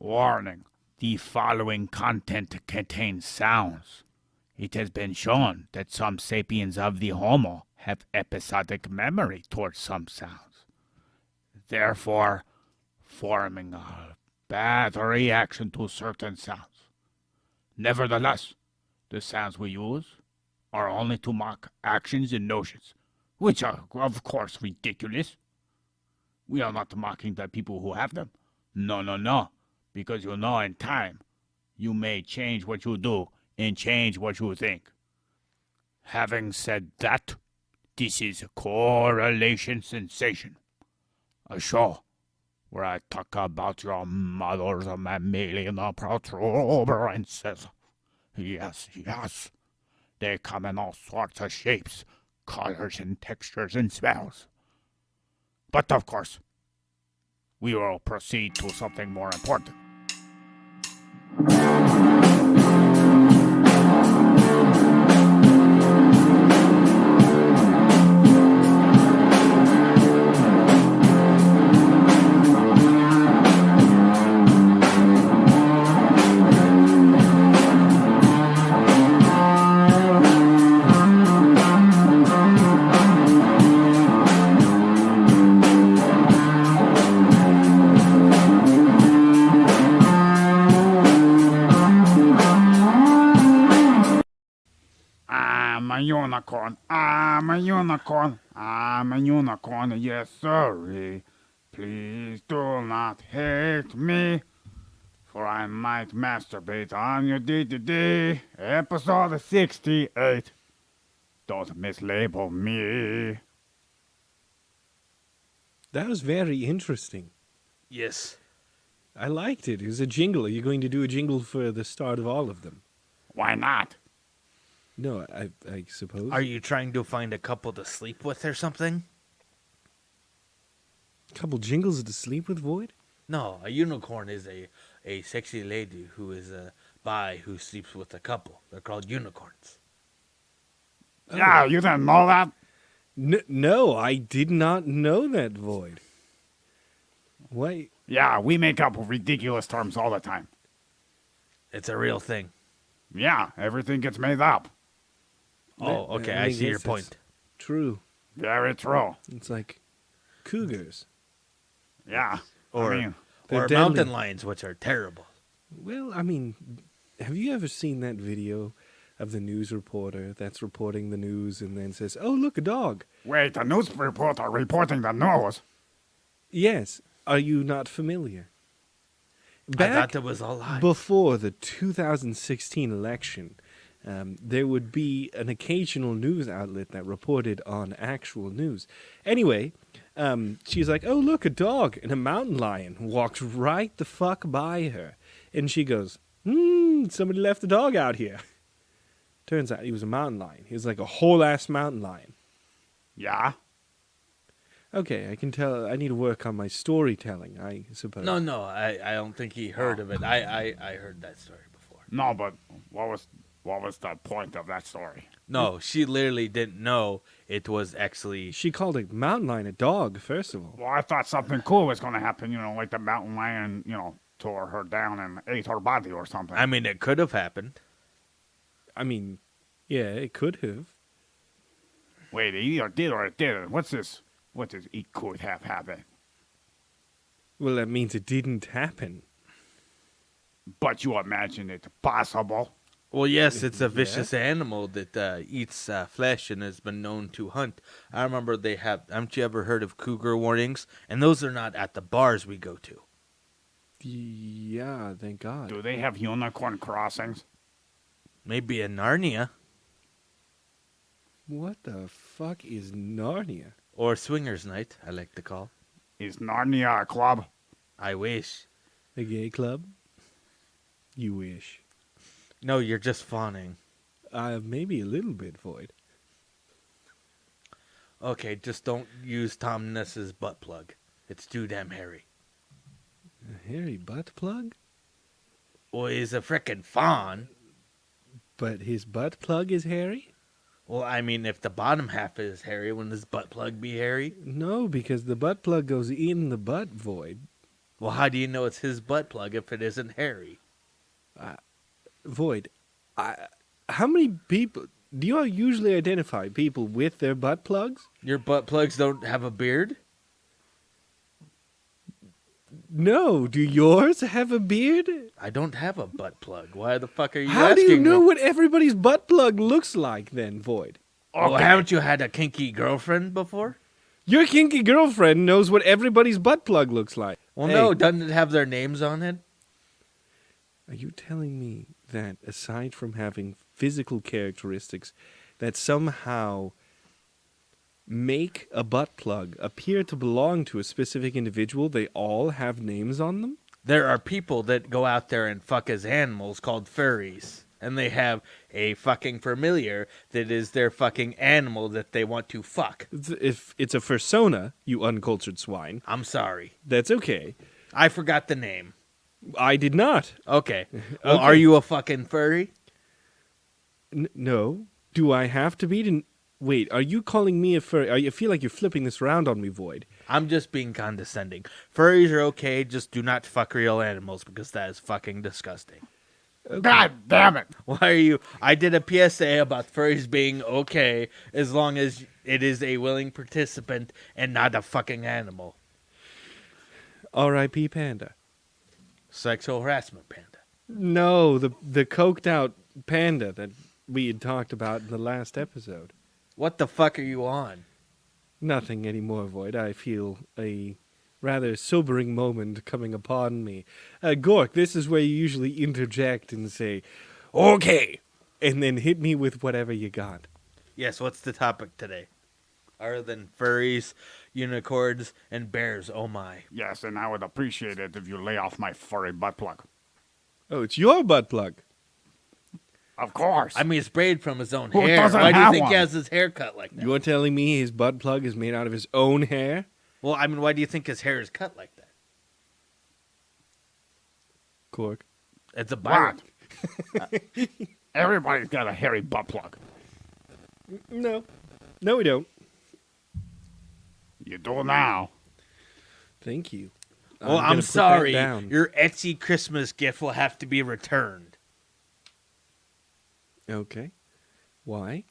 Warning. The following content contains sounds. It has been shown that some sapiens of the Homo have episodic memory towards some sounds, therefore forming a bad reaction to certain sounds. Nevertheless, the sounds we use are only to mock actions and notions, which are, of course, ridiculous. We are not mocking the people who have them. No, because you know in time, you may change what you do and change what you think. Having said that, this is Correlation Sensation, a show where I talk about your mother's mammalian protuberances. Yes, they come in all sorts of shapes, colors, and textures and smells. But of course, we will proceed to something more important. I'm a unicorn, yes sir. Please do not hate me, for I might masturbate on your D. Episode 68. Don't mislabel me. That was very interesting. Yes. I liked it. It was a jingle. Are you going to do a jingle for the start of all of them? Why not? No, I suppose. Are you trying to find a couple to sleep with or something? Couple jingles to sleep with, Void? No, a unicorn is a sexy lady who is a bi who sleeps with a couple. They're called unicorns. Oh. Yeah, you didn't know that? No, I did not know that, Void. Why? Yeah, we make up ridiculous terms all the time. It's a real thing. Yeah, everything gets made up. Oh, okay, I see your point. True. Very true. It's like cougars. Yeah. Or They're mountain deadly. lions, which are terrible. Well, I mean, have you ever seen that video of the news reporter that's reporting the news and then says, "Oh, look, a dog"? Wait, the news reporter reporting the news? Yes. Are you not familiar? I thought that was all lies. Before the 2016 election, there would be an occasional news outlet that reported on actual news. Anyway, she's like, "Oh, look, a dog," and a mountain lion walked right the fuck by her. And she goes, somebody left the dog out here. Turns out he was a mountain lion. He was like a whole-ass mountain lion. Yeah? Okay, I can tell. I need to work on my storytelling, I suppose. No, I don't think he heard of it. I heard that story before. No, but what was the point of that story? No, she literally didn't know it was actually... She called a mountain lion a dog, first of all. Well, I thought something cool was going to happen, like the mountain lion, tore her down and ate her body or something. I mean, it could have happened. I mean, yeah, it could have. Wait, it either did or it didn't. What's this? What does it could have happened? Well, that means it didn't happen. But you imagine it possible? Well, yes, it's a vicious animal that eats flesh and has been known to hunt. I remember they have... Haven't you ever heard of cougar warnings? And those are not at the bars we go to. Yeah, thank God. Do they have unicorn crossings? Maybe in Narnia. What the fuck is Narnia? Or Swingers Night, I like to call. Is Narnia a club? I wish. A gay club? You wish. No, you're just fawning. Maybe a little bit, Void. Okay, just don't use Tom Ness's butt plug. It's too damn hairy. A hairy butt plug? Well, he's a frickin' fawn. But his butt plug is hairy? Well, I mean, if the bottom half is hairy, wouldn't his butt plug be hairy? No, because the butt plug goes in the butt, Void. Well, how do you know it's his butt plug if it isn't hairy? Void, how many people... Do you usually identify people with their butt plugs? Your butt plugs don't have a beard? No. Do yours have a beard? I don't have a butt plug. Why the fuck are you How asking do you know me? what everybody's butt plug looks like then, Void? Well, haven't you had a kinky girlfriend before? Your kinky girlfriend knows what everybody's butt plug looks like. Well, Hey, no, doesn't it have their names on it? Are you telling me that aside from having physical characteristics that somehow make a butt plug appear to belong to a specific individual, they all have names on them? There are people that go out there and fuck as animals called furries. And they have a fucking familiar that is their fucking animal that they want to fuck. If it's a fursona, you uncultured swine, I'm sorry. that's okay. I forgot the name. I did not. Okay. Well, Okay. are you a fucking furry? No. Do I have to be? Wait, are you calling me a furry? I feel like you're flipping this around on me, Void. I'm just being condescending. Furries are okay, just do not fuck real animals because that is fucking disgusting. God damn it! Why are you... I did a PSA about furries being okay as long as it is a willing participant and not a fucking animal. R.I.P. Panda. Sexual harassment panda. No, the coked out panda that we had talked about in the last episode. What the fuck are you on? Nothing anymore, Void. I feel a rather sobering moment coming upon me. Gork, this is where you usually interject and say, okay, and then hit me with whatever you got. Yes, what's the topic today? Other than furries, unicorns, and bears, oh my. Yes, and I would appreciate it if you lay off my furry butt plug. Oh, it's your butt plug. Of course. I mean, it's braided from his own Who hair. doesn't Why do you have think he one? has his hair cut like that? You're telling me his butt plug is made out of his own hair? Well, I mean, why do you think his hair is cut like that? Gork. It's a bite. What? Everybody's got a hairy butt plug. No. No, we don't. You do now. Thank you. Well, gonna I'm put that sorry. down. Your Etsy Christmas gift will have to be returned. Okay. Why?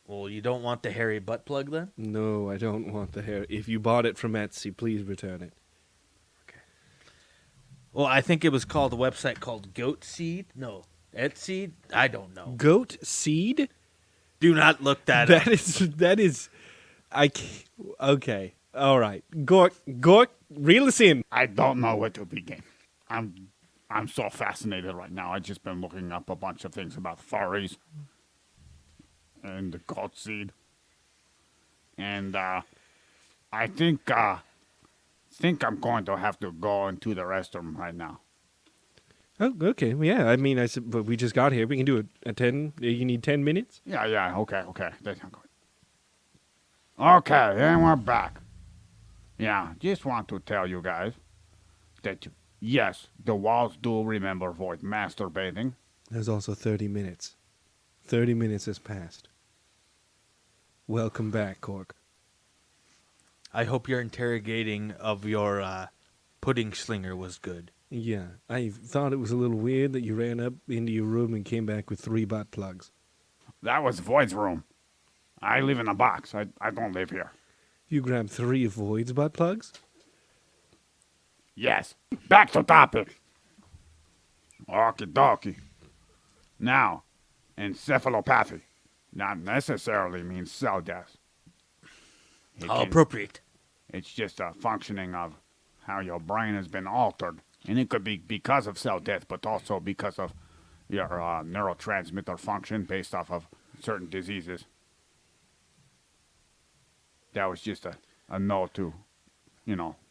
Well, you don't want the hairy butt plug then? No, I don't want the hair. If you bought it from Etsy, please return it. Well, I think it was called a website called Goat Seed. No, Etsy? I don't know. Goat seed? Do not look that up. That is, I can't, okay. All right. Gork, reel us in. I don't know where to begin. I'm so fascinated right now. I've just been looking up a bunch of things about furries and the goat seed. And I think I'm going to have to go into the restroom right now. Oh, okay. Well, yeah, I mean, I said, but we just got here. We can do a 10. You need 10 minutes? Yeah, okay. That's not good. Okay, and we're back. Yeah, just want to tell you guys that, yes, the walls do remember Void masturbating. There's also 30 minutes. 30 minutes has passed. Welcome back, Cork. I hope your interrogating of your pudding slinger was good. Yeah, I thought it was a little weird that you ran up into your room and came back with 3 butt plugs. That was Void's room. I live in a box. I don't live here. You grabbed 3 of Void's butt plugs? Yes. Back to topic. Okie dokie. Now, encephalopathy not necessarily means cell death. How appropriate. It's just a functioning of how your brain has been altered. And it could be because of cell death, but also because of your neurotransmitter function based off of certain diseases. That was just a note to,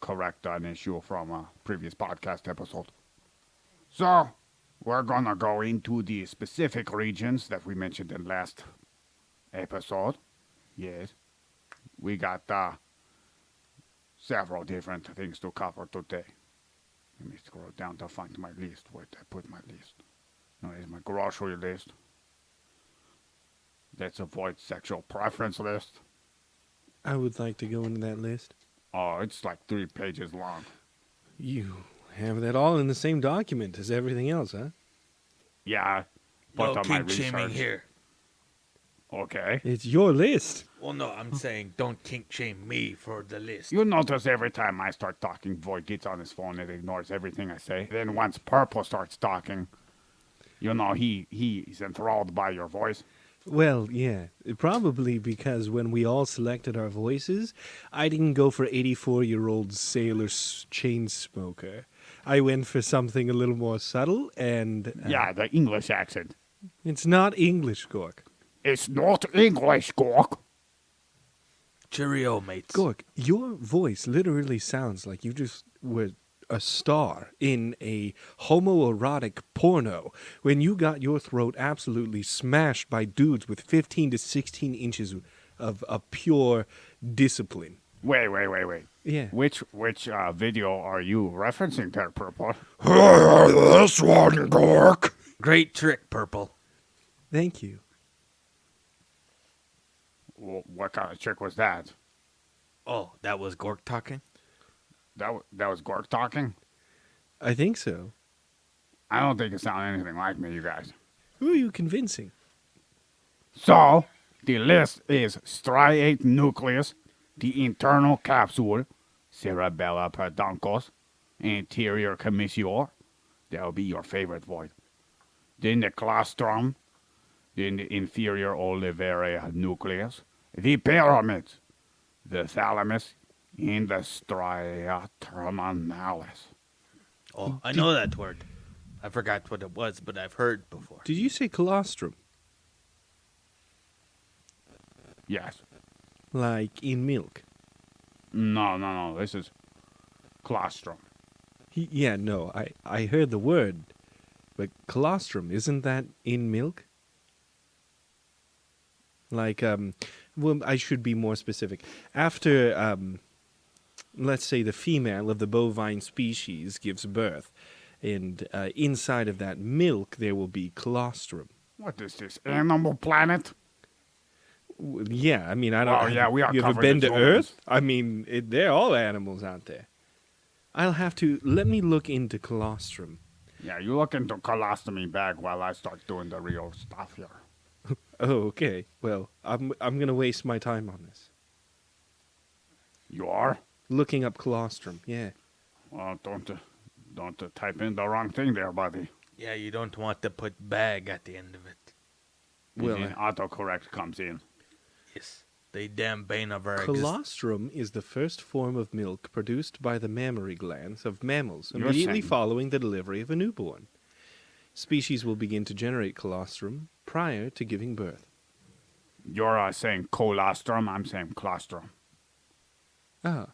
correct an issue from a previous podcast episode. So, we're gonna go into the specific regions that we mentioned in last episode. Yes. We got several different things to cover today. Let me scroll down to find my list. Where did I put my list? No, it's my grocery list. Let's avoid sexual preference list. I would like to go into that list. Oh, it's like 3 pages long. You have that all in the same document as everything else, huh? Yeah. No But on my kink shaming research. here. Okay. It's your list. Well, no, I'm saying don't kink shame me for the list. You notice every time I start talking, Void gets on his phone and ignores everything I say. Then once Purple starts talking, you know, he's enthralled by your voice. Well, yeah, probably because when we all selected our voices, I didn't go for 84-year-old sailor chain smoker. I went for something a little more subtle, and Yeah, the English accent. it's not English, Gork. It's not English, Gork. Cheerio, mates. Gork, your voice literally sounds like you just were a star in a homoerotic porno when you got your throat absolutely smashed by dudes with 15 to 16 inches of pure discipline. Wait. Yeah. Which video are you referencing there, Purple? This one, Gork. Great trick, Purple. Thank you. What kind of trick was that? Oh, that was Gork talking? That was Gork talking? I think so. I don't think it sounded anything like me, you guys. Who are you convincing? So, the list is Striatum Nucleus, the internal capsule, Cerebellar Peduncles, Anterior Commissure. That'll be your favorite void. Then the Claustrum, then the Inferior Olivary Nucleus, the Pyramids, the Thalamus, and the Striaturm Analysis. Oh, I know that word. I forgot what it was, but I've heard before. Did you say colostrum? Yes. Like in milk? No. This is Claustrum. Yeah, no, I heard the word. But colostrum, isn't that in milk? Like, well, I should be more specific. After, let's say the female of the bovine species gives birth, and inside of that milk there will be colostrum. What is this, Animal Planet? Yeah, I mean, I don't. Oh, yeah, we are You ever covered been in to humans. Earth? I mean, they're all animals out there. I'll have to let me look into colostrum. Yeah, you look into colostomy bag while I start doing the real stuff here. Oh, okay. Well, I'm gonna waste my time on this. You are? Looking up colostrum. Yeah. Well, don't type in the wrong thing there, buddy. Yeah, you don't want to put bag at the end of it. Well, Then autocorrect comes in. Yes. The damn bane of our colostrum is the first form of milk produced by the mammary glands of mammals You're immediately saying- following the delivery of a newborn. Species will begin to generate colostrum prior to giving birth. You're saying colostrum, I'm saying claustrum. Ah,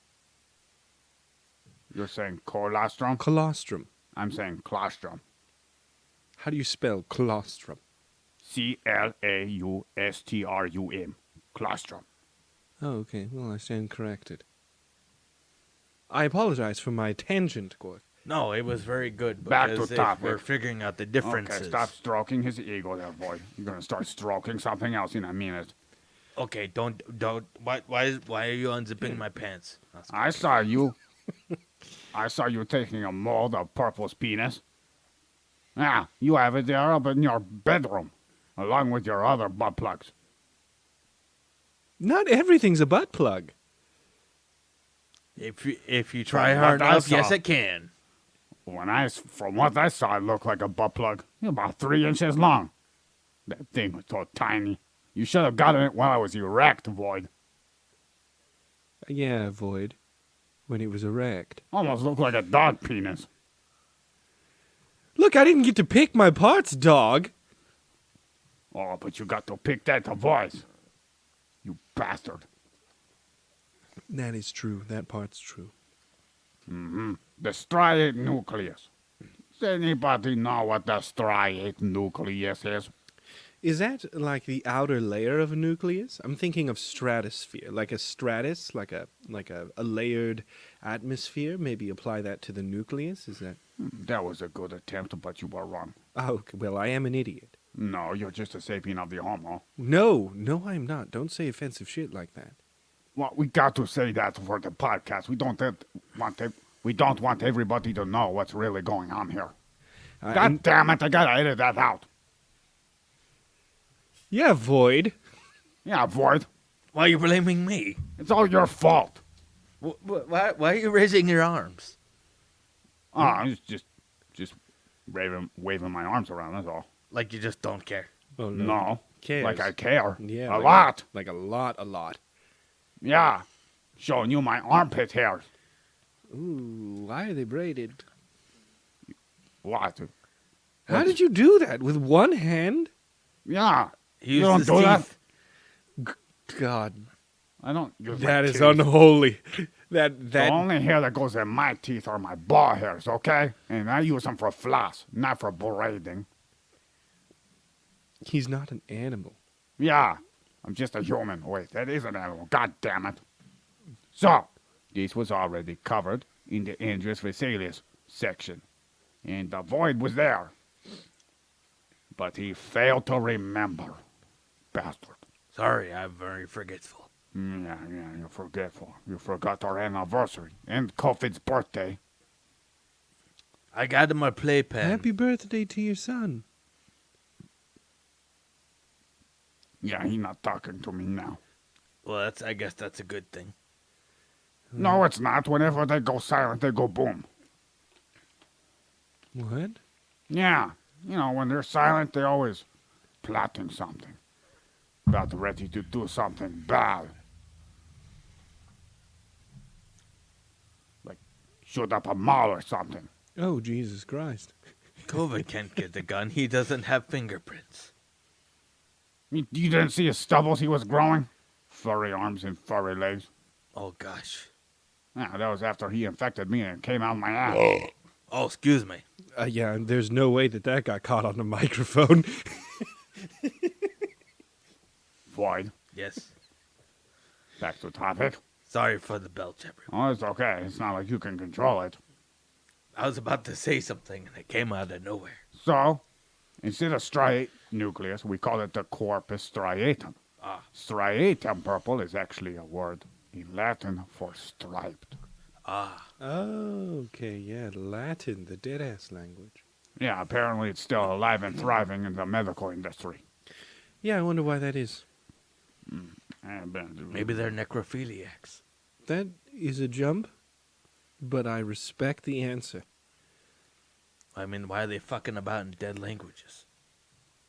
You're saying colostrum, colostrum. I'm saying claustrum. How do you spell colostrum? Claustrum. Claustrum. Oh, okay. Well, I stand corrected. I apologize for my tangent, Gork. No, it was very good. Back to because if topic. we're figuring out the differences. Okay, stop stroking his ego there, boy. You're gonna start stroking something else in a minute. Okay, don't. Why are you unzipping my pants? I saw you. I saw you taking a mold of Purple's penis. Yeah, you have it there up in your bedroom, along with your other butt plugs. Not everything's a butt plug. If you try From hard what I enough, yes, saw. I can. From what I saw, it looked like a butt plug. About 3 inches long. That thing was so tiny. You should have gotten it while I was erect, Void. Yeah, Void. When it was erect. Almost looked like a dog penis. Look, I didn't get to pick my parts, dog. Oh, but you got to pick that voice. You bastard. That is true. That part's true. The striatum nucleus. Does anybody know what the striatum nucleus is? Is that like the outer layer of a nucleus? I'm thinking of stratosphere, like a stratus, like a layered atmosphere. Maybe apply that to the nucleus. Is that? That was a good attempt, but you were wrong. Oh, okay. Well, I am an idiot. No, you're just a sapien of the homo. No, I'm not. Don't say offensive shit like that. Well, we got to say that for the podcast. We don't want We don't want everybody to know what's really going on here. And- God damn it, I gotta edit that out. Yeah, Void. Yeah, Void. Why are you blaming me? It's all your fault. Why are you raising your arms? Oh, I'm just waving my arms around, that's all. Like you just don't care. Oh, No. Cares. Like I care. Yeah, A lot. Like a lot. Yeah. Showing you my armpit hairs. Ooh, why are they braided? What? How did you do that? With one hand? Yeah. He You used don't his do that? teeth. God, I don't use my that is teeth. unholy. The That only hair that goes in my teeth are my ball hairs, okay? And I use them for floss, not for braiding. he's not an animal. Yeah, I'm just a human. Wait, that is an animal. God damn it. So, this was already covered in the Andreas Vesalius section. And the Void was there. But he failed to remember. Bastard. Sorry, I'm very forgetful. Yeah, you're forgetful. You forgot our anniversary and Kofid's birthday. I got him a playpen. Happy birthday to your son. Yeah, he's not talking to me now. Well, I guess that's a good thing. No, it's not. Whenever they go silent, they go boom. What? Yeah, you know, when they're silent, they're always plotting something. About ready to do something bad. Like, shoot up a mall or something. Oh, Jesus Christ. COVID can't get the gun. He doesn't have fingerprints. You didn't see his stubbles he was growing? Furry arms and furry legs. Oh, gosh. Yeah, that was after he infected me and it came out my ass. Oh, excuse me. Yeah, and there's no way that got caught on the microphone. Void. Yes. Back to topic. Sorry for the belch, everyone. Oh, it's okay. It's not like you can control it. I was about to say something, and it came out of nowhere. So, instead of striate nucleus, we call it the corpus striatum. Striatum purple is actually a word in Latin for striped. Oh, okay, yeah, Latin, the dead-ass language. Yeah, apparently it's still alive and thriving in the medical industry. Yeah, I wonder why that is. Maybe they're necrophiliacs. That is a jump, but I respect the answer. I mean, why are they fucking about in dead languages?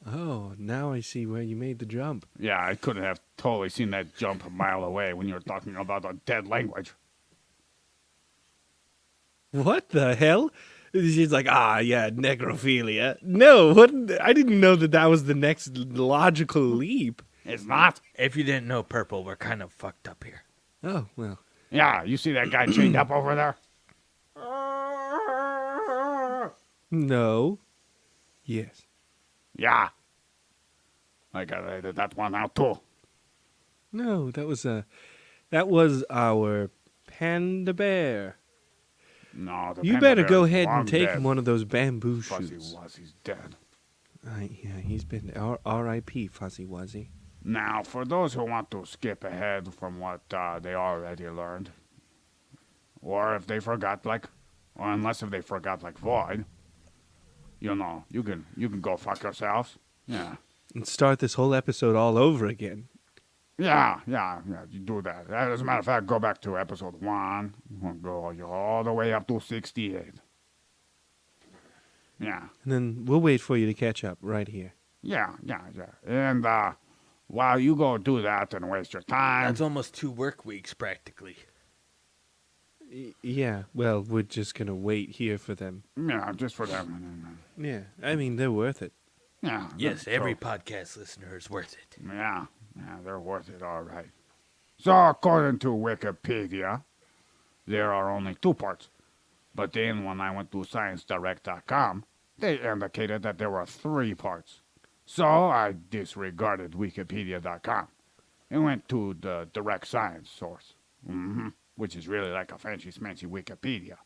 Oh, now I see where you made the jump. Yeah, I couldn't have totally seen that jump a mile away when you were talking about a dead language. What the hell? She's like, yeah, necrophilia. No, what? I didn't know that was the next logical leap. It's not? If you didn't know purple, we're kind of fucked up here. Oh, well. Yeah, you see that guy chained up over there? No. Yes. Yeah. I gotta edit that one out too. No, that was our panda bear. No, the You panda better bear go is ahead long and take dead. one of those bamboo Fuzzy shoots. Wuzzy's dead. Yeah, he's been R.I.P. Fuzzy Wuzzy. Now, for those who want to skip ahead from what they already learned, or if they forgot, or unless if they forgot, Void, you know, you can go fuck yourselves. Yeah. And start this whole episode all over again. Yeah, you do that. As a matter of fact, go back to episode 1. We'll go all the way up to 68. Yeah. And then we'll wait for you to catch up right here. Yeah. And while you go do that and waste your time... That's almost 2 work weeks, practically. Yeah, well, we're just going to wait here for them. Yeah, just for them. Yeah, I mean, they're worth it. Yeah. Yes, every so- podcast listener is worth it. Yeah, they're worth it, all right. So, according to Wikipedia, there are only 2 parts. But then when I went to ScienceDirect.com, they indicated that there were 3 parts. So, I disregarded Wikipedia.com and went to the direct science source, which is really like a fancy-smancy Wikipedia.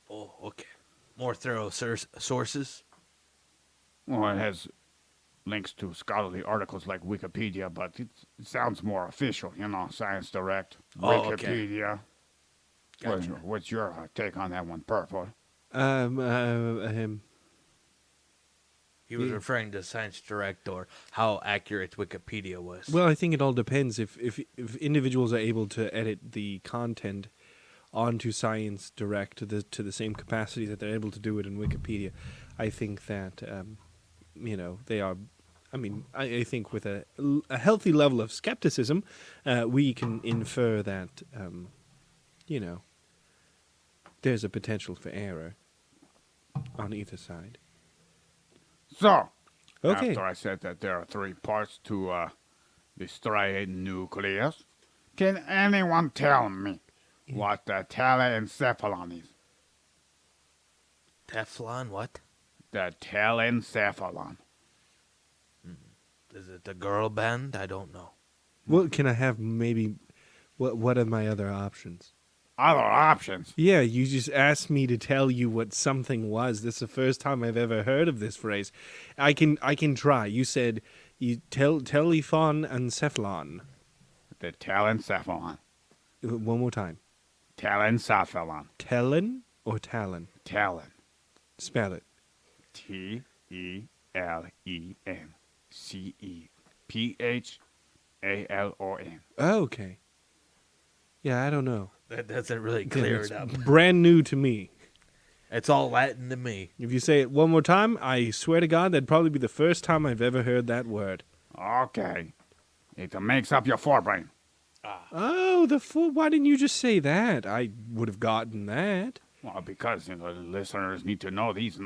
Oh, okay. More thorough sources? Well, it has links to scholarly articles like Wikipedia, but it sounds more official, you know, Science Direct, Oh, okay. Wikipedia. Gotcha. What's your take on that one, Purple? He was referring to ScienceDirect or how accurate Wikipedia was. Well, I think it all depends. If individuals are able to edit the content onto ScienceDirect to the same capacity that they're able to do it in Wikipedia, I think that they are. I mean, I think with a healthy level of skepticism, we can infer that there's a potential for error on either side. So, Okay. after I said that there are 3 parts to the striate nucleus, can anyone tell me what the telencephalon is? Teflon, what? The telencephalon. Is it the girl band? I don't know. Well, can I have maybe? What are my other options? Other options? Yeah, you just asked me to tell you what something was. This is the first time I've ever heard of this phrase. I can try. You said telephon and cephalon. The telencephalon. One more time. Telencephalon. Telen or talon? Telen. Spell it. Telencephalon. Oh, okay. Yeah, I don't know. That doesn't really clear It's it up. brand new to me. It's all Latin to me. If you say it one more time, I swear to God, that'd probably be the first time I've ever heard that word. Okay. It makes up your forebrain. Oh, why didn't you just say that? I would have gotten that. Well, because the listeners need to know these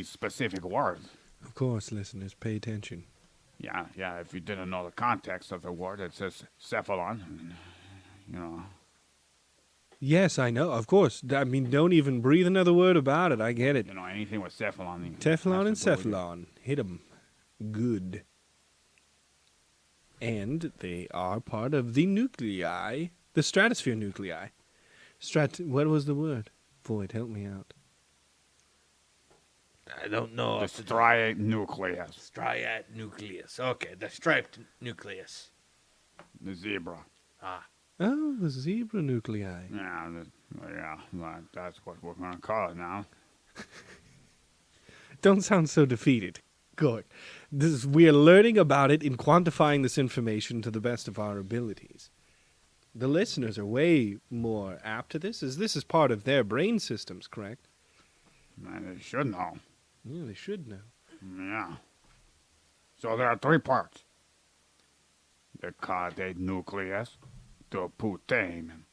specific words. Of course, listeners, pay attention. Yeah. If you didn't know the context of the word, it says cephalon. Yes, I know. Of course. I mean, don't even breathe another word about it. I get it. Anything with cephalon. Teflon and has to do with it. cephalon. Hit 'em. Good. And they are part of the nuclei, the stratosphere nuclei. What was the word? Void, help me out. I don't know. The if it's striate nucleus. Striate nucleus. Okay, the striped nucleus. The zebra. Oh, the zebra nuclei. Yeah, that's what we're going to call it now. Don't sound so defeated. Good. We are learning about it and quantifying this information to the best of our abilities. The listeners are way more apt to this, as this is part of their brain systems, correct? Man, they should know. Yeah, they should know. Yeah. So there are 3 parts. The caudate nucleus, the putamen,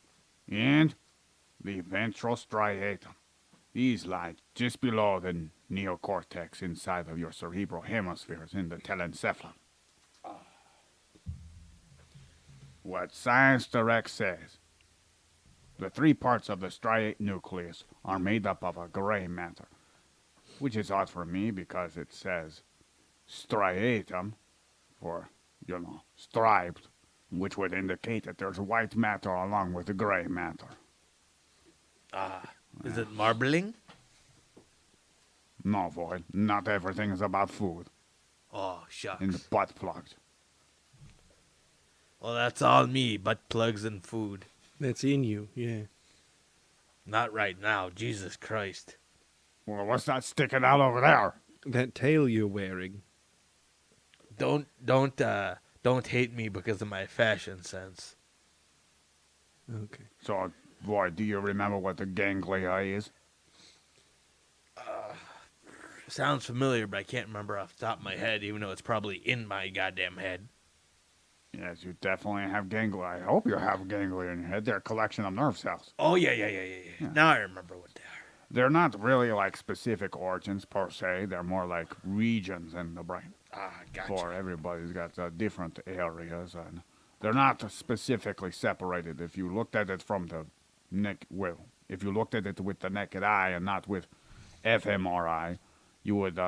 and the ventral striatum. These lie just below the neocortex inside of your cerebral hemispheres in the telencephalon. What ScienceDirect says, the 3 parts of the striate nucleus are made up of a gray matter, which is odd for me because it says striatum, or, striped, which would indicate that there's white matter along with the gray matter. Is it marbling? No, Void, not everything is about food Oh, shucks. and the butt plugs. Well, that's all me, butt plugs and food. That's in you, yeah. Not right now, Jesus Christ. Well, what's that sticking out over there? That tail you're wearing. Don't hate me because of my fashion sense. Okay. So, Void, do you remember what the ganglia is? Sounds familiar, but I can't remember off the top of my head, even though it's probably in my goddamn head. Yes, you definitely have ganglia. I hope you have ganglia in your head. They're a collection of nerve cells. Oh, yeah. Now I remember what they are. They're not really like specific organs per se. They're more like regions in the brain. Gotcha. For everybody's got different areas, and they're not specifically separated. If you looked at it from the neck, if you looked at it with the naked eye and not with fMRI, you would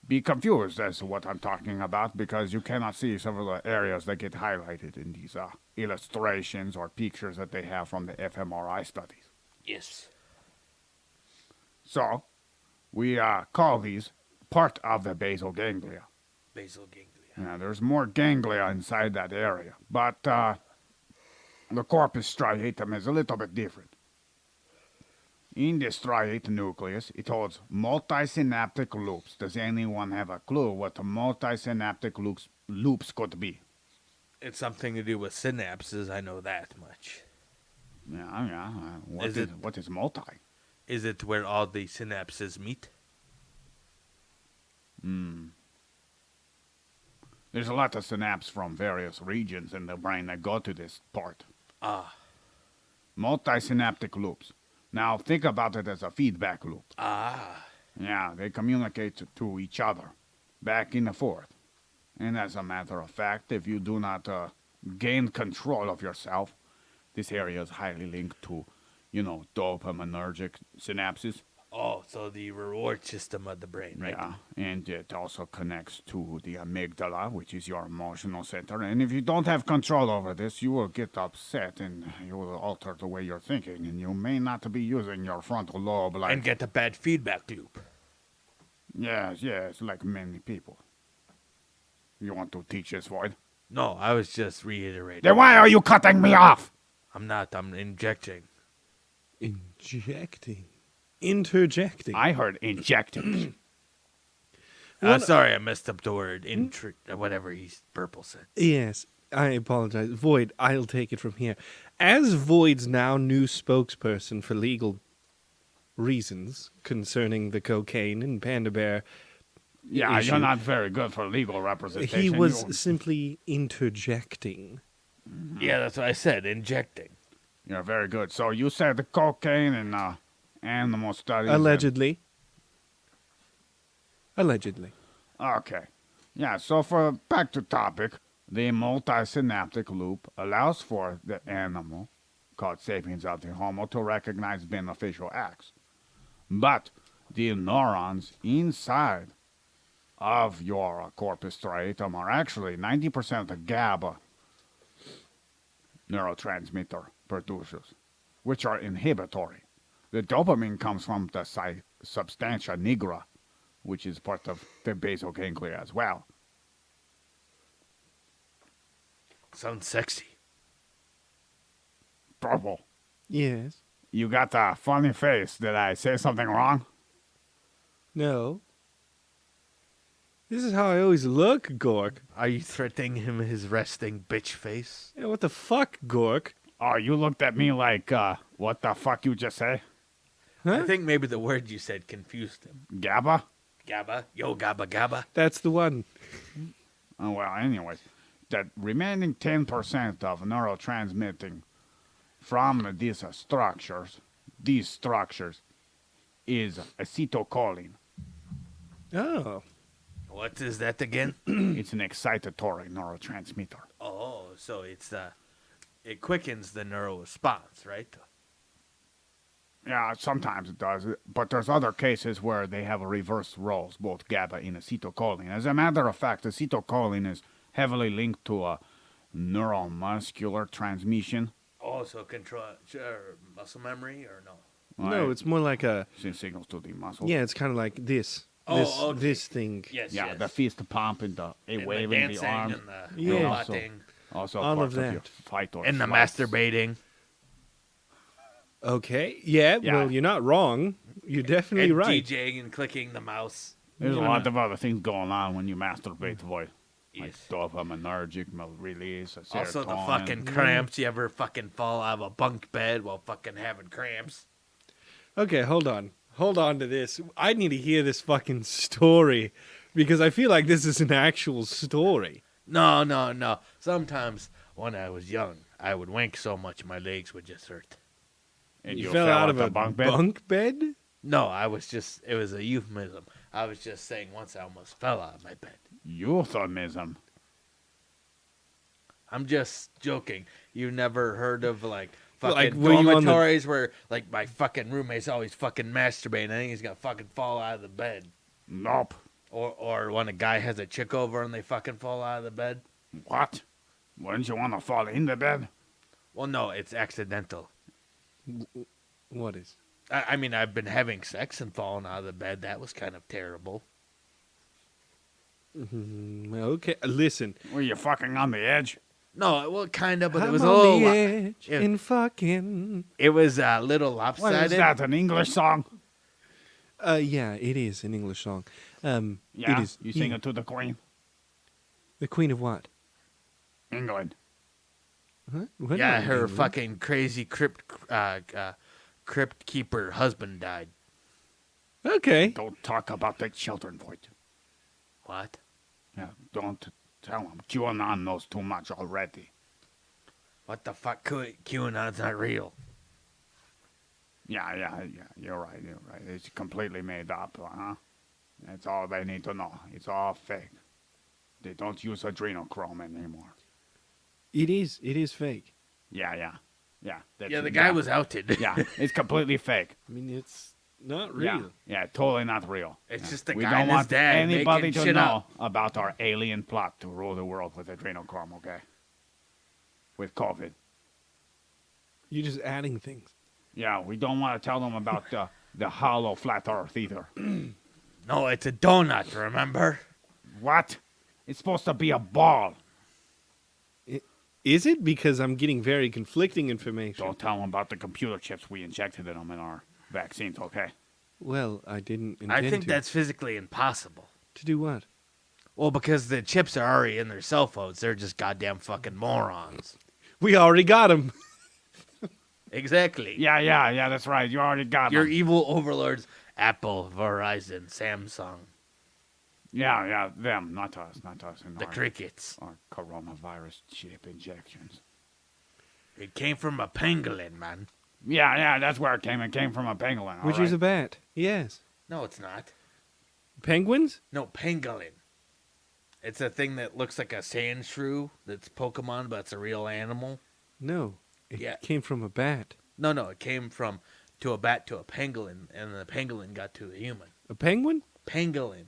be confused as to what I'm talking about because you cannot see some of the areas that get highlighted in these illustrations or pictures that they have from the fMRI studies. Yes. So, we call these part of the basal ganglia. Basal ganglia. Yeah, there's more ganglia inside that area, but the corpus striatum is a little bit different. In the striate nucleus, it holds multisynaptic loops. Does anyone have a clue what the multisynaptic loops could be? It's something to do with synapses. I know that much. Yeah. Is it- What is multi? Is it where all the synapses meet? There's a lot of synapses from various regions in the brain that go to this part. Ah. Multisynaptic loops. Now think about it as a feedback loop. Ah. Yeah, they communicate to each other, back and forth. And as a matter of fact, if you do not gain control of yourself, this area is highly linked to, dopaminergic synapses. Oh, so the reward system of the brain, right? Yeah, and it also connects to the amygdala, which is your emotional center. And if you don't have control over this, you will get upset and you will alter the way you're thinking. And you may not be using your frontal lobe like... And get a bad feedback loop. Yes, like many people. You want to teach this, Void? No, I was just reiterating. Then why are you cutting me off? I'm not. I'm injecting. Interjecting. I heard injecting. Sorry, I messed up the word. Whatever he's purple said. Yes, I apologize. Void, I'll take it from here. As Void's now new spokesperson for legal reasons concerning the cocaine and Panda Bear Yeah, issue, you're not very good for legal representation. he was You're- simply interjecting. Yeah, that's what I said. Injecting. You're very good. So you said the cocaine and animal studies. Allegedly. Okay. Yeah, so for back to topic, the multisynaptic loop allows for the animal, called sapiens of the homo, to recognize beneficial acts. But the neurons inside of your corpus striatum are actually 90% of the GABA neurotransmitter producers, which are inhibitory. The dopamine comes from the substantia nigra, which is part of the basal ganglia as well. Sounds sexy. Purple. Yes. You got a funny face. Did I say something wrong? No. This is how I always look, Gork. Are you threatening him with his resting bitch face? Yeah, what the fuck, Gork? Oh, you looked at me like, what the fuck you just say? Huh? I think maybe the word you said confused him. GABA? Gabba? Yo, gabba, gabba. That's the one. Oh, well, anyway, that remaining 10% of neurotransmitting from these structures is acetylcholine. Oh. What is that again? It's an excitatory neurotransmitter. Oh, so it's it quickens the neural response, right? Yeah, sometimes it does, but there's other cases where they have reverse roles, both GABA and acetylcholine. As a matter of fact, acetylcholine is heavily linked to a neuromuscular transmission. Oh, so control muscle memory or no? No, it's more like a... Send signals to the muscle. Yeah, it's kind of like this. Oh, okay. This thing. Yes, Yeah, yes. the fist pump and the And waving the the dancing arms. and the Yeah. roboting Also all parts of your that. fight or and the flight. masturbating. Okay. Yeah, Yeah. well, you're not wrong. You're definitely And right. DJing and clicking the mouse. There's a lot of other things going on when you masturbate, boy. Like Yes. dopaminergic release, Also the serotonin. fucking cramps. You ever fucking fall out of a bunk bed while fucking having cramps? Okay, hold on. Hold on to this. I need to hear this fucking story because I feel like this is an actual story. No. Sometimes when I was young, I would wank so much my legs would just hurt. And You fell out of a bunk bed. bunk bed? No, it was a euphemism. I was just saying once I almost fell out of my bed. Euphemism. I'm just joking. You never heard of like Like, fucking were you on the- dormitories where like my fucking roommate's always fucking masturbating. I think he's gonna fucking fall out of the bed. Nope. Or when a guy has a chick over and they fucking fall out of the bed. What? Wouldn't you want to fall in the bed? Well, no, it's accidental. What is? I mean, I've been having sex and falling out of the bed. That was kind of terrible. Okay, listen. Were you fucking on the edge? No, well, kind of, but it I'm was a on little. the edge it- in fucking. It was a little What is lopsided. that, an English song? Yeah, it is an English song. It Yeah, is. you sing it to the Queen? The Queen of what? England. Huh? What Yeah, in her England? fucking crazy crypt keeper husband died. Okay. Don't talk about the children, boy. What? Yeah, don't tell them. QAnon knows too much already. What the fuck? QAnon's not real. Yeah, you're right. It's completely made up, huh? That's all they need to know. It's all fake. They don't use adrenochrome anymore. It is fake. Yeah. That's, Yeah, the guy was outed. Yeah, it's completely fake. I mean, it's not real. Yeah, totally not real. It's just the We guy don't and his want dad anybody making to shit know up. about our alien plot to rule the world with adrenochrome, okay? With COVID. You're just adding things. Yeah, we don't want to tell them about the hollow flat earth either. No, it's a donut, remember? What? It's supposed to be a ball. Is it? Because I'm getting very conflicting information. Don't tell them about the computer chips we injected in them in our vaccines, okay? Well, I didn't intend I think to. that's physically impossible. To do what? Well, because the chips are already in their cell phones. They're just goddamn fucking morons. We already got him. Exactly. Yeah, that's right. You already got Your them. evil overlords, Apple, Verizon, Samsung, Yeah, them, not us and the crickets. our coronavirus chip injections. It came from a pangolin, man. Yeah, that's where it came. It came from a pangolin, Which is a bat. Yes. No, it's not. Penguins? No, pangolin. It's a thing that looks like a sand shrew that's Pokemon, but it's a real animal. No. It Yeah. came from a bat. No, it came from to a bat to a pangolin, and the pangolin got to a human. A penguin? Pangolin.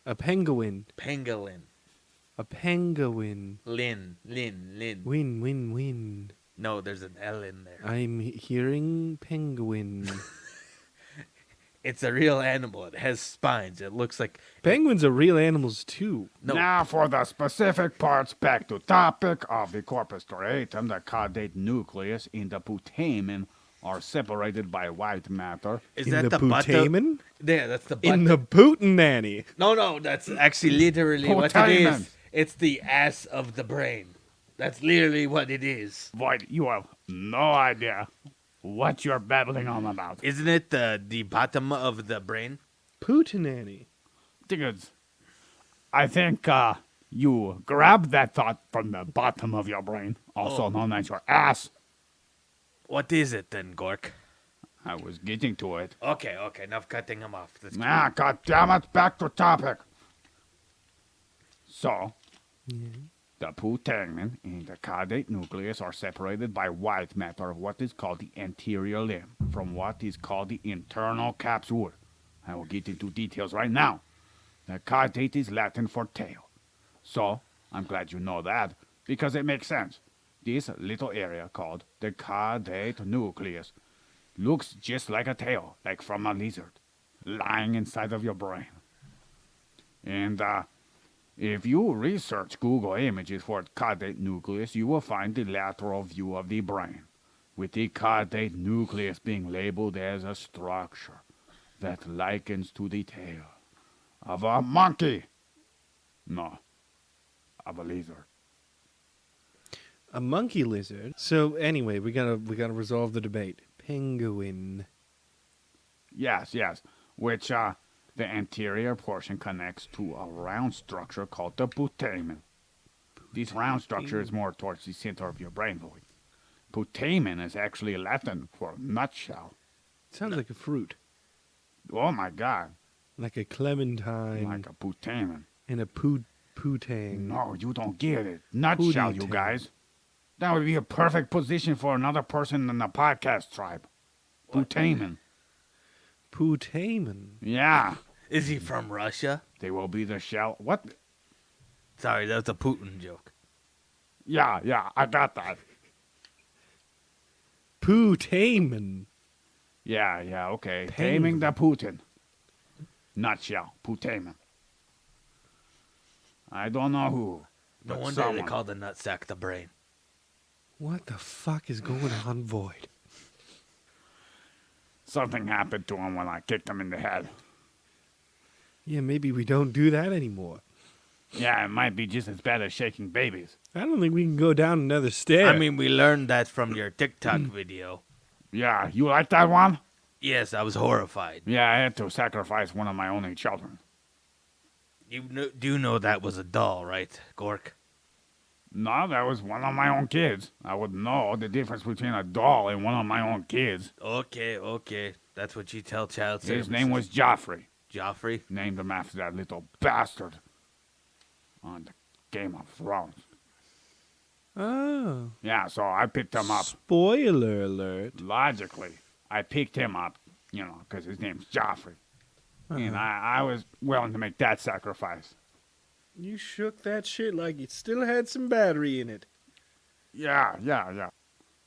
A penguin. Pangolin. A penguin. Lin. Win. No, there's an L in there. I'm hearing penguin. It's a real animal. It has spines. It looks like... Penguins are real animals too. No, Now for the specific parts, back to topic of the corpus striatum. The caudate nucleus in the putamen are separated by white matter. is In that the the butt of- putamen? Yeah, that's the butt. In the Putinanny. No, that's actually literally what it Putamen. is. It's the ass of the brain. That's literally what it is. Void, you have no idea what you're babbling on about. Isn't it the bottom of the brain? Putinanny. Because I think you grabbed that thought from the bottom of your brain, also known as your ass. What is it then, Gork? I was getting to it. Okay, enough cutting him off. Let's Ah, God damn it, back to topic. So, the putamen and the caudate nucleus are separated by white matter of what is called the anterior limb from what is called the internal capsule. I will get into details right now. The caudate is Latin for tail. So, I'm glad you know that, because it makes sense. This little area called the caudate nucleus looks just like a tail, like from a lizard, lying inside of your brain. And if you research Google images for caudate nucleus, you will find the lateral view of the brain, with the caudate nucleus being labeled as a structure that likens to the tail of a monkey. No, of a lizard. A monkey lizard. So anyway, we gotta resolve the debate. Penguin. Yes, which the anterior portion connects to a round structure called the putamen. This round structure is more towards the center of your brain void. Putamen is actually Latin for nutshell. Sounds like a fruit. Oh my God, Like a clementine. like a putamen. and a putang. No, you don't get it. Nutshell, you Putamen. guys. That would be a perfect position for another person in the podcast tribe. Putamen. Putamen. Yeah, Is he from Russia? they will be the shell. What? Sorry, that was a Putin joke. Yeah, I got that. Putamen. Yeah, okay. Penguin. Taming the Putin. Nutshell, putamen. I don't know who, No But wonder they someone- call the nutsack the brain. What the fuck is going on, Void? Something happened to him when I kicked him in the head. Yeah, maybe we don't do that anymore. Yeah, it might be just as bad as shaking babies. I don't think we can go down another stair. I mean, we learned that from your TikTok video. Yeah, you like that one? Yes, I was horrified. Yeah, I had to sacrifice one of my only children. You do know that was a doll, right, Gork? No, that was one of my own kids. I would know the difference between a doll and one of my own kids. Okay. That's what you tell child His services. name was Joffrey. Joffrey. Named him after that little bastard on the Game of Thrones. Oh. Yeah, so I picked him up. Spoiler alert. Logically, I picked him up, because his name's Joffrey. And Uh-huh. I was willing to make that sacrifice. You shook that shit like it still had some battery in it. Yeah.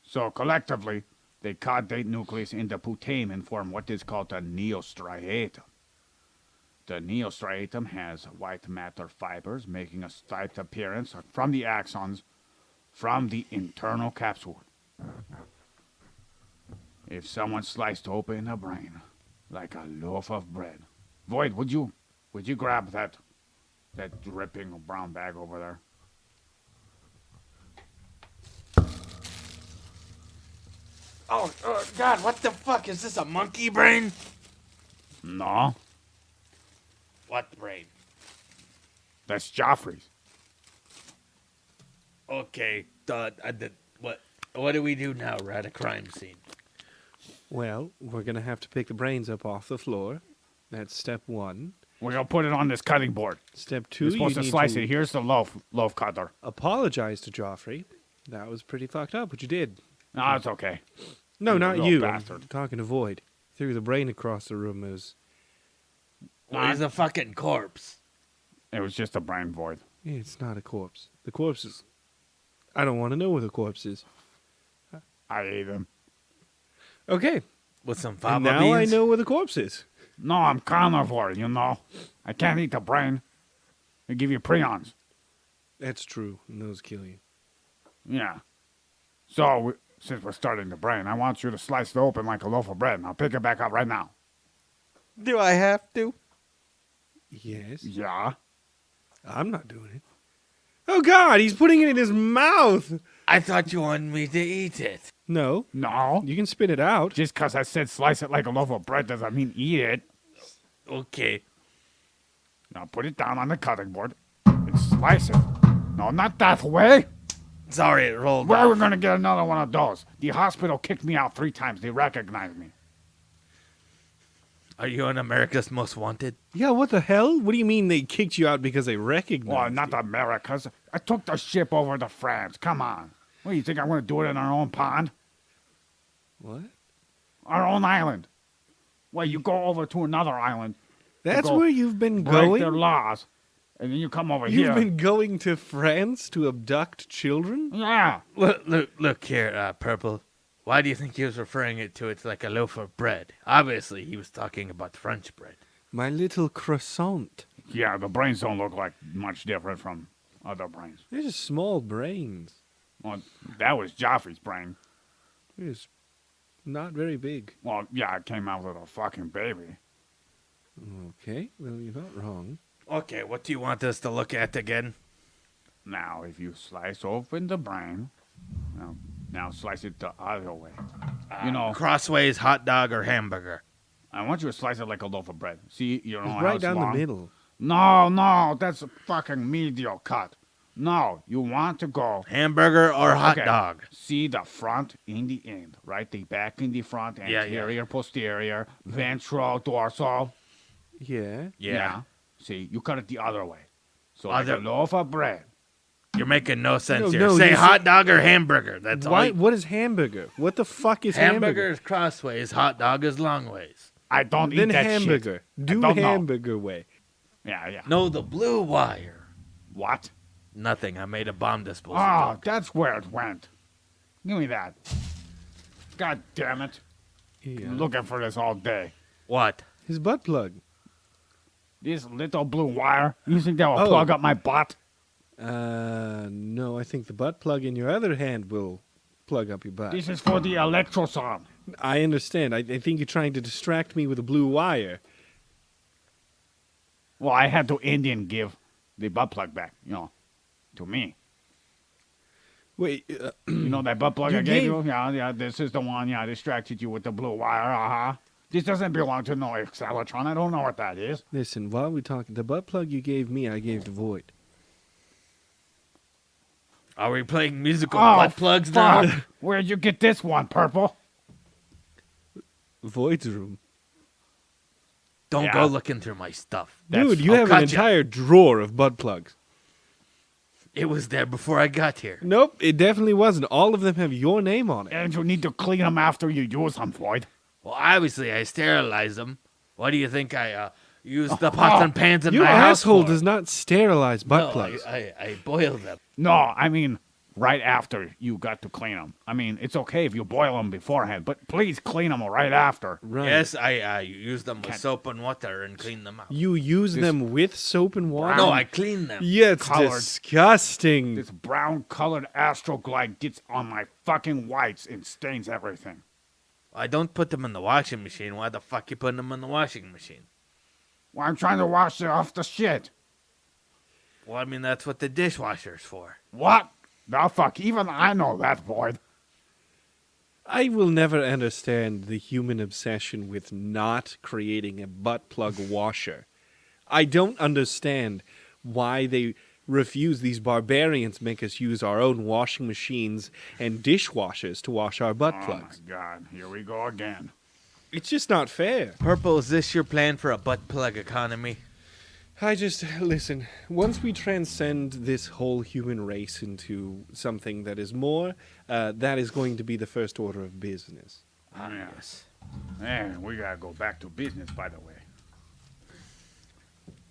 So collectively, they caudate nucleus in the putamen form what is called a neostriatum. The neostriatum has white matter fibers making a striped appearance from the axons from the internal capsule. If someone sliced open a brain like a loaf of bread, Void, would you grab that dripping brown bag over there? Oh, God, what the fuck? Is this a monkey brain? No, What brain? that's Joffrey's. Okay, what do we do now? We're at a crime scene. Well, we're going to have to pick the brains up off the floor. That's step one. We're gonna put it on this cutting board. Step two, You're supposed you to need slice to it. Here's the loaf cutter. apologize to Joffrey. That was pretty fucked up what you did. No, it's okay. No, You not little you. bastard. I'm talking to Void. Threw the brain across the room. Well, he's a fucking corpse. It was just a brain void. It's not a corpse. The corpse is... I don't want to know where the corpse is. I ate him. Okay. With some And fava now beans. I know where the corpse is. No, I'm carnivore, I can't eat the brain. They give you prions. That's true. And those kill you. Yeah. So, since we're starting the brain, I want you to slice it open like a loaf of bread, and I'll pick it back up right now. Do I have to? Yes. Yeah? I'm not doing it. Oh, God, he's putting it in his mouth. I thought you wanted me to eat it. No. No. You can spit it out. Just because I said slice it like a loaf of bread doesn't mean eat it. Okay. Now put it down on the cutting board and slice it. No, not that way. Sorry, it rolled Where are we off. going to get another one of those? The hospital kicked me out 3 times. They recognized me. Are you on America's Most Wanted? Yeah, what the hell? What do you mean they kicked you out because they recognized Well, not you? America's. I took the ship over to France. Come on. What, do you think I'm going to do it in our own pond? What? Our own island. Well, you go over to another island, That's go where you've been break going? their laws, and then you come over You've here. been going to France to abduct children? Yeah. Look here, Purple. Why do you think he was referring to it like a loaf of bread? Obviously, he was talking about French bread. My little croissant. Yeah, the brains don't look like much different from other brains. They're just small brains. Well, that was Joffrey's brain. They're just not very big. Well, yeah, it came out with a fucking baby. Okay, well, you're not wrong. Okay, what do you want us to look at again? Now, if you slice open the brain, now slice it the other way. Crossways, hot dog, or hamburger? I want you to slice it like a loaf of bread. See, you know It's how right it's down long? the middle. No, that's a fucking medial cut. No, you want to go. Hamburger or hot Okay, dog? See the front in the end, right? The back in the front, Yeah, anterior, posterior, ventral, dorsal. Yeah. See, you cut it the other way. So Other- like a loaf of bread. You're making no sense here. no, Say you hot dog or hamburger. That's Why? all. What is hamburger? What the fuck is Hamburger is crossways, hot dog is long ways. I don't Then eat that hamburger. shit. Do I don't know. hamburger way. Yeah. No, the blue wire. What? Nothing. I made a bomb disposal. Oh, joke. that's where it went. Give me that. God damn it. Yeah. I'm looking for this all day. What? His butt plug. This little blue wire. You think that will Oh. plug up my butt? No, I think the butt plug in your other hand will plug up your butt. This is for the electrosom. I understand. I think you're trying to distract me with a blue wire. Well, I had to Indian give the butt plug back, to me. Wait, You know that butt plug You I gave gave- you? Yeah, this is the one. Yeah, I distracted you with the blue wire. This doesn't belong to no Excellatron. I don't know what that is. listen, while we talk, the butt plug you gave me, I gave to Void. Are we playing musical butt plugs now? fuck. Where'd you get this one, Purple? Void's room. Don't Yeah. go looking through my stuff. Dude, you I'll have an cut ya. entire drawer of butt plugs. It was there before I got here. Nope, it definitely wasn't. All of them have your name on it. And you need to clean them after you use them, Floyd. Well, obviously, I sterilized them. What do you think I used the pots and pans in Your my house asshole for? does not sterilize butt No, plugs. I boiled them. No, I mean right after you got to clean them. I mean, it's okay if you boil them beforehand, but please clean them right after. Right. Yes, I used them with soap and water and cleaned them out. You use them with soap and water? No, I cleaned them. Yeah, it's Colored. disgusting. This brown-colored astroglide gets on my fucking whites and stains everything. I don't put them in the washing machine. Why the fuck you putting them in the washing machine? Well, I'm trying to wash it off the shit. Well, I mean, that's what the dishwasher's for. What? The fuck? Even I know that, Floyd. I will never understand the human obsession with not creating a butt plug washer. I don't understand why they refuse. These barbarians make us use our own washing machines and dishwashers to wash our butt Oh plugs. my god, here we go again. It's just not fair. Purple, is this your plan for a butt plug economy? I just, listen, once we transcend this whole human race into something that is more, that is going to be the first order of business. Yes. Man, we gotta go back to business, by the way.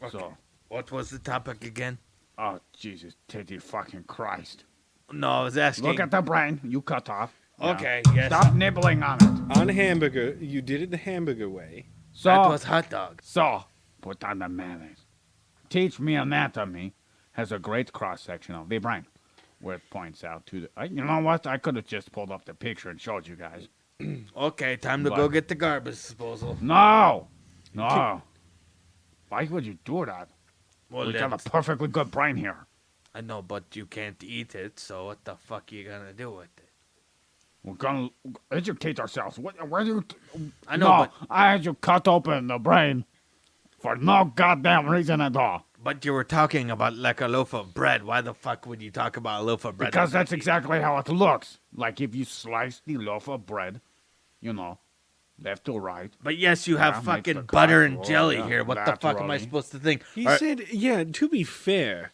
Okay. So, What was the topic again? oh, Jesus, Teddy fucking Christ. No, I was asking. Look at the brain you cut off. Yeah. Okay, yes. Stop nibbling on it. On hamburger, you did it the hamburger way. So, That was hot dogs. so, put on the mayonnaise. TeachMeAnatomy has a great cross-section of the brain, where it points out to the... you know what? I could have just pulled up the picture and showed you guys. Okay, time to But- go get the garbage disposal. No! No! Why would you do that? Well, We got that's- a perfectly good brain here. I know, but you can't eat it, so what the fuck you gonna do with it? We're gonna educate ourselves. Where do you... I know, no, I had you cut open the brain for no goddamn reason at all. but you were talking about like a loaf of bread. Why the fuck would you talk about a loaf of bread? Because that's exactly how it looks. Like if you slice the loaf of bread, left to right. But yes, you have Yeah, makes fucking the butter and casserole, jelly yeah, here. What the fuck am I laterally. supposed to think? He Are- said, yeah, to be fair,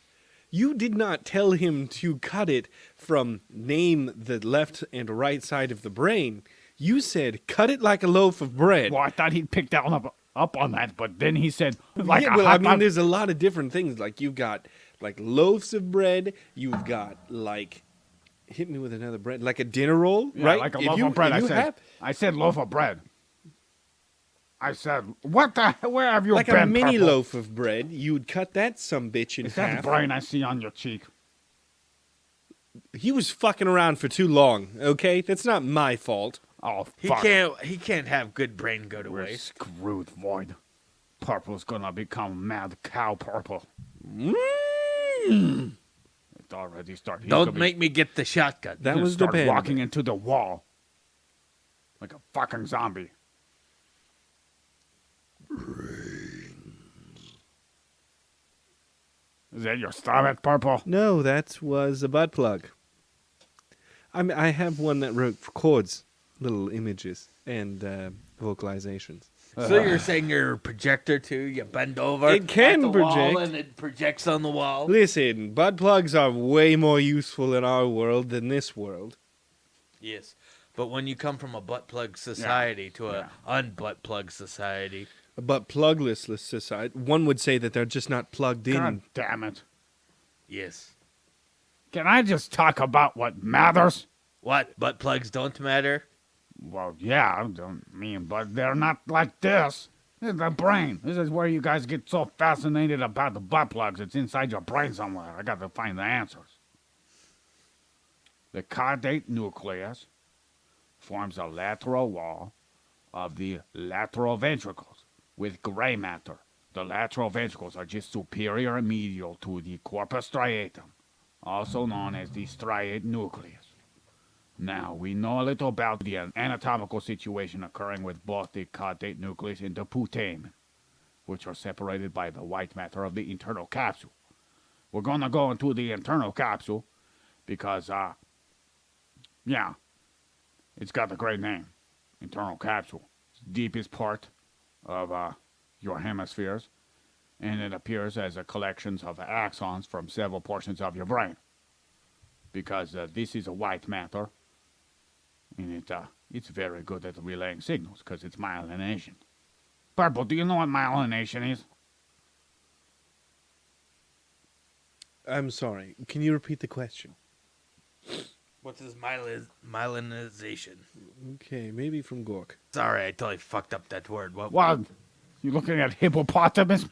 you did not tell him to cut it from name the left and right side of the brain. You said, cut it like a loaf of bread. Well, I thought he'd pick down up on that, but then he said, like yeah, a well, hot I mean, dog. there's a lot of different things. Like, you've got, like, loaves of bread. You've got, like, hit me with another bread. Like a dinner roll, Yeah, right? like a If loaf you- of bread. if you have, I said loaf of bread. I said, what the? Where have you like been, a mini Purple? loaf of bread, you'd cut that sumbitch in Is that half. brain I see on your cheek? He was fucking around for too long, okay? That's not my fault. Oh, he fuck. can't have good brain go to We're waste. screwed, Void. Purple's gonna become mad cow Purple. Mm. It already started. He's Don't gonna be- make me get the shotgun. That gonna was the start band. walking into the wall like a fucking zombie. Is that your stomach, Purple? No, that was a butt plug. I have one that records little images and vocalizations. So you're saying your projector too? You bend over. It can at the wall project. and it projects on the wall. Listen, butt plugs are way more useful in our world than this world. Yes, but when you come from a butt plug society to a Yeah. unbutt plug society, A butt plugless society, one would say that they're just not plugged in. God damn it. yes. Can I just talk about what matters? What, butt plugs don't matter? Well, yeah, I don't mean, but they're not like this. The brain. This is where you guys get so fascinated about the butt plugs. It's inside your brain somewhere. I got to find the answers. The caudate nucleus forms a lateral wall of the lateral ventricles with gray matter. The lateral ventricles are just superior and medial to the corpus striatum, also known as the striate nucleus. Now, we know a little about the anatomical situation occurring with both the caudate nucleus and the putamen, which are separated by the white matter of the internal capsule. We're going to go into the internal capsule because, it's got a great name, internal capsule. It's the deepest part of your hemispheres, and it appears as a collection of axons from several portions of your brain. Because this is a white matter, and it's very good at relaying signals because it's myelination. Purple, do you know what myelination is? I'm sorry. Can you repeat the question? What is myelinization? Okay, maybe from Gork. Sorry, I totally fucked up that word. What? You looking at hippopotamus?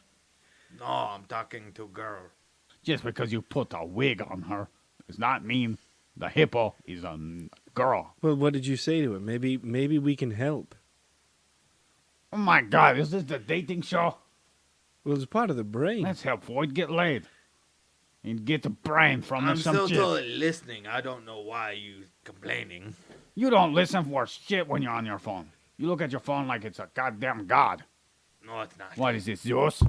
No, I'm talking to girl. Just because you put a wig on her does not mean the hippo is a girl. Well, what did you say to him? Maybe we can help. Oh my God, is this the dating show? Well, it's part of the brain. Let's help Floyd get laid. And get the brain from I'm some still chick. totally listening. I don't know why you complaining. You don't listen for shit when you're on your phone. You look at your phone like it's a goddamn god. No, it's not. What is this, Zeus?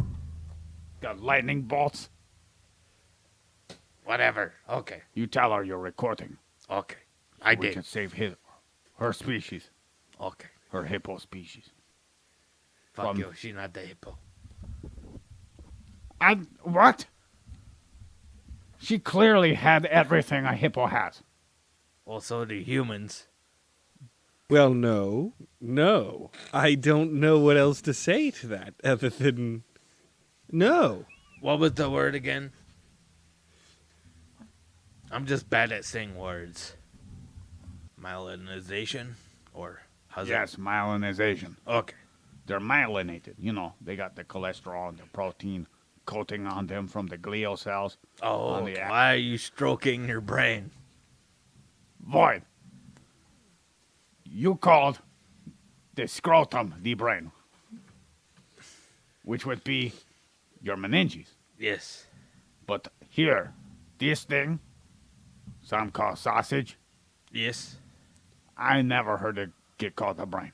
Got lightning bolts? Whatever. Okay. You tell her you're recording. Okay. We can save her species. Okay. Her hippo species. Fuck you. She's not the hippo. What? She clearly had everything a hippo has. Well, so do humans. Well, no. I don't know what else to say to that other than no. What was the word again? I'm just bad at saying words. Myelinization? Or how's Yes, myelinization. Okay. They're myelinated. You know, they got the cholesterol and the protein coating on them from the glial cells. Oh, on the why are you stroking your brain? Void. You called the scrotum the brain, which would be your meninges. Yes. But here, this thing, some call sausage, Yes. I never heard it get called a brain.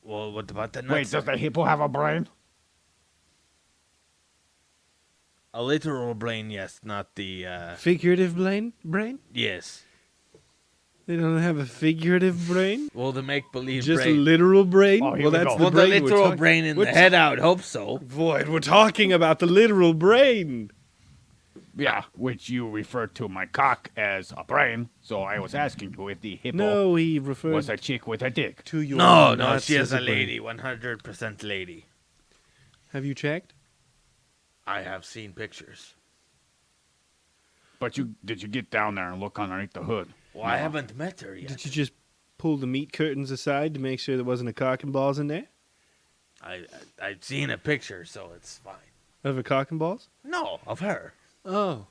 Well, what about the nuts? Wait, does the hippo have a brain? A literal brain, yes, not the, Figurative brain? yes. They don't have a figurative brain? Well, the make-believe Just brain. a literal brain? Oh, here well, we that's go. the Well, the brain we're literal talking- brain in we're the head, I would hope so. Void, we're talking about the literal brain. Yeah, which you referred to my cock as a brain, so I was asking you if the hippo No, he referred was a chick with a dick. to your No, nuts she as is a brain. lady, 100% lady. Have you checked? I have seen pictures. But did you get down there and look underneath the hood? Well, I haven't met her yet. Did you just pull the meat curtains aside to make sure there wasn't a cock and balls in there? I've seen a picture, so it's fine. Of a cock and balls? No, of her. Oh.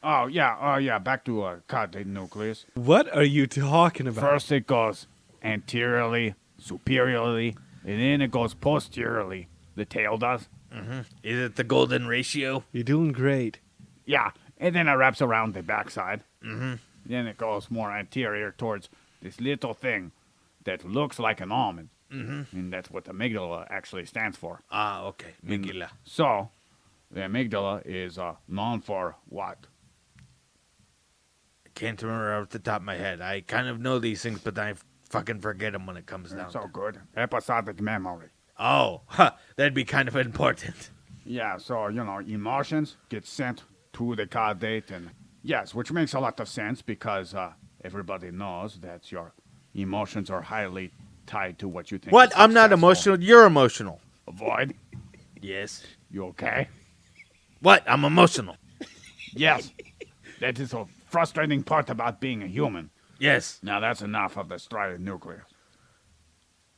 Oh, yeah, back to caudate nucleus. What are you talking about? First it goes anteriorly, superiorly, and then it goes posteriorly. The tail does. Is it the golden ratio? You're doing great. Yeah, and then it wraps around the backside. Mm-hmm. Then it goes more anterior towards this little thing that looks like an almond. Mm-hmm. And that's what the amygdala actually stands for. Ah, okay. Medulla. So, the amygdala is known for what? I can't remember off the top of my head. I kind of know these things, but I fucking forget them when it comes down. So good. Episodic memory. Oh, that'd be kind of important. Yeah, so, emotions get sent to the caudate, and yes, which makes a lot of sense because everybody knows that your emotions are highly tied to what you think. What? is I'm not successful. emotional. You're emotional. Avoid. Yes. You okay? What? I'm emotional. Yes. That is a frustrating part about being a human. Yes. Now that's enough of the striate nucleus.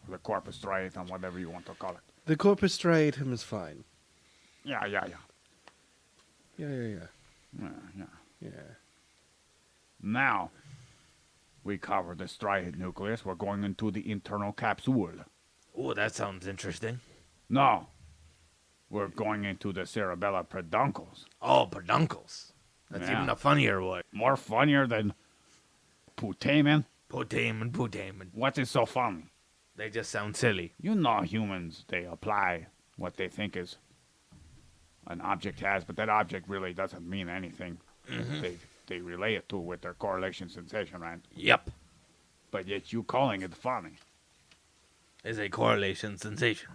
Or the corpus striatum, whatever you want to call it. The corpus striatum is fine. Yeah. Yeah. Yeah. Now, we covered the striate nucleus. We're going into the internal capsule. Oh, that sounds interesting. No. We're going into the Cerebellar Peduncles. Oh, peduncles. That's Yeah. even a funnier word. More funnier than putamen. Putamen. What is so funny? They just sound silly. You know humans, they apply what they think is an object has, but that object really doesn't mean anything. They relate it to with their correlation sensation, right? Yep. But yet you calling it funny. Is a correlation sensation.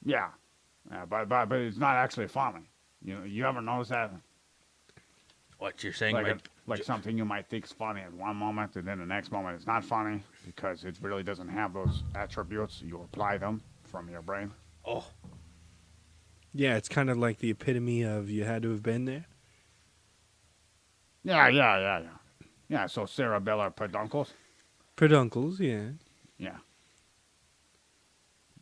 Yeah. But it's not actually funny. You ever notice that? What you're saying, Like something you might think is funny at one moment, and then the next moment it's not funny because it really doesn't have those attributes. You apply them from your brain. Oh, Yeah, it's kind of like the epitome of you had to have been there. Yeah. Yeah, so cerebellar peduncles. Peduncles, yeah. Yeah.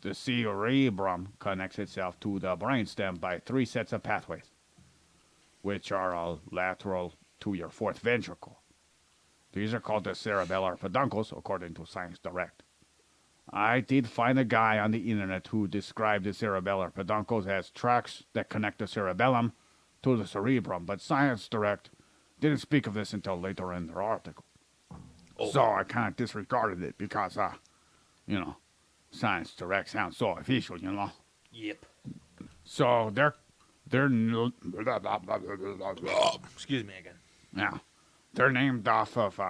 The cerebrum connects itself to the brainstem by 3 sets of pathways, which are lateral to your fourth ventricle. These are called the cerebellar peduncles, according to ScienceDirect. I did find a guy on the internet who described the cerebellar peduncles as tracts that connect the cerebellum to the cerebrum, but ScienceDirect didn't speak of this until later in their article. Oh. So I kind of disregarded it because, ScienceDirect sounds so official, yep. So Excuse me again. yeah, they're named off of,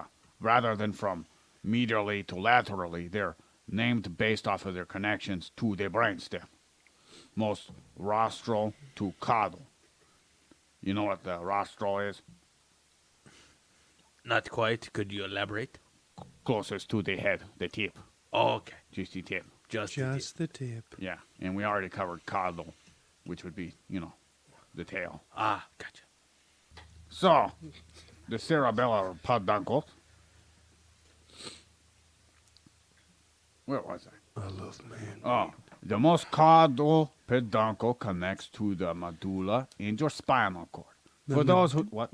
rather than from medially to laterally, they're named based off of their connections to the brainstem. Most rostral to caudal. You know what the rostral is? Not quite. Could you elaborate? Closest to the head, the tip. Oh, okay. Just the tip. Just the tip. Yeah, and we already covered caudal, which would be, the tail. Ah, gotcha. So, the cerebellar peduncle. Where was I? I love man. Oh, the most caudal peduncle connects to the medulla and your spinal cord. For those who... What?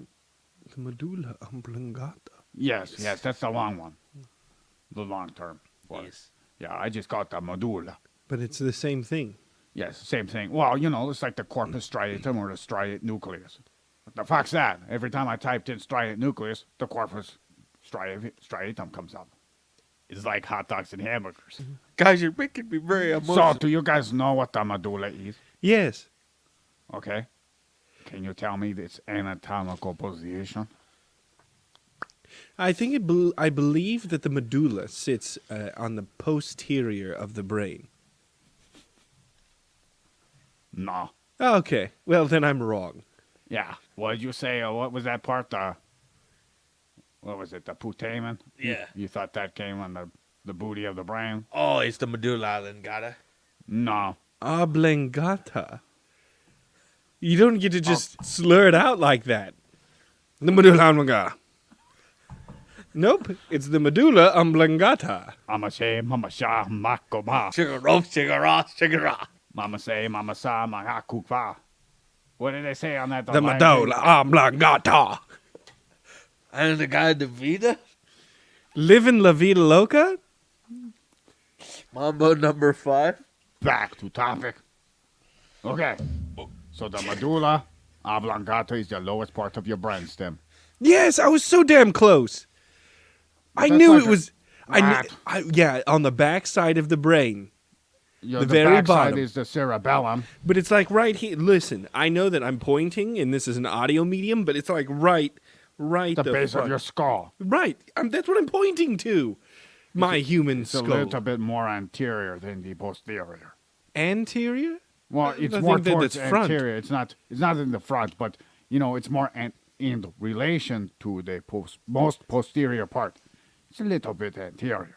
The medulla oblongata. Yes, that's the long one. The long term. Yes. Yeah, I just call it the medulla. But it's the same thing. Yes, same thing. Well, it's like the corpus striatum or the striate nucleus. What the fuck's that? Every time I typed in striate nucleus, the corpus striatum comes up. It's like hot dogs and hamburgers. Guys, you're making me very So, emotional. do you guys know what the medulla is? Yes. Okay. Can you tell me its anatomical position? I think I believe that the medulla sits on the posterior of the brain. No. Okay. Well, then I'm wrong. Yeah. What did you say? What was that part? What was it? The putamen? Yeah. You thought that came on the booty of the brain? Oh, it's the medulla oblongata. No. Oblongata. You don't get to just slur it out like that. The medulla oblongata. Nope. It's the medulla oblongata. Mama say, mama sha, makoba. Sugar roast, sugar raw, sugar raw. Mama say, mama sa, mahakukva. What did they say on that? The medulla oblongata. And the guy de vida? Living La Vida Loca? Mambo number 5. Back to topic. Okay. So the medulla oblongata is the lowest part of your brainstem. Yes, I was so damn close. I That's knew like it was. rat. Yeah, on the back side of the brain. The very backside bottom. is the cerebellum. But it's like right here. Listen, I know that I'm pointing, and this is an audio medium, but it's like right The base front. of your skull. Right. That's what I'm pointing to. My human It's a skull. little bit more anterior than the posterior. Anterior? Well, I it's think more that towards it's front. anterior. It's not in the front, but it's more in relation to the most posterior part. It's a little bit anterior.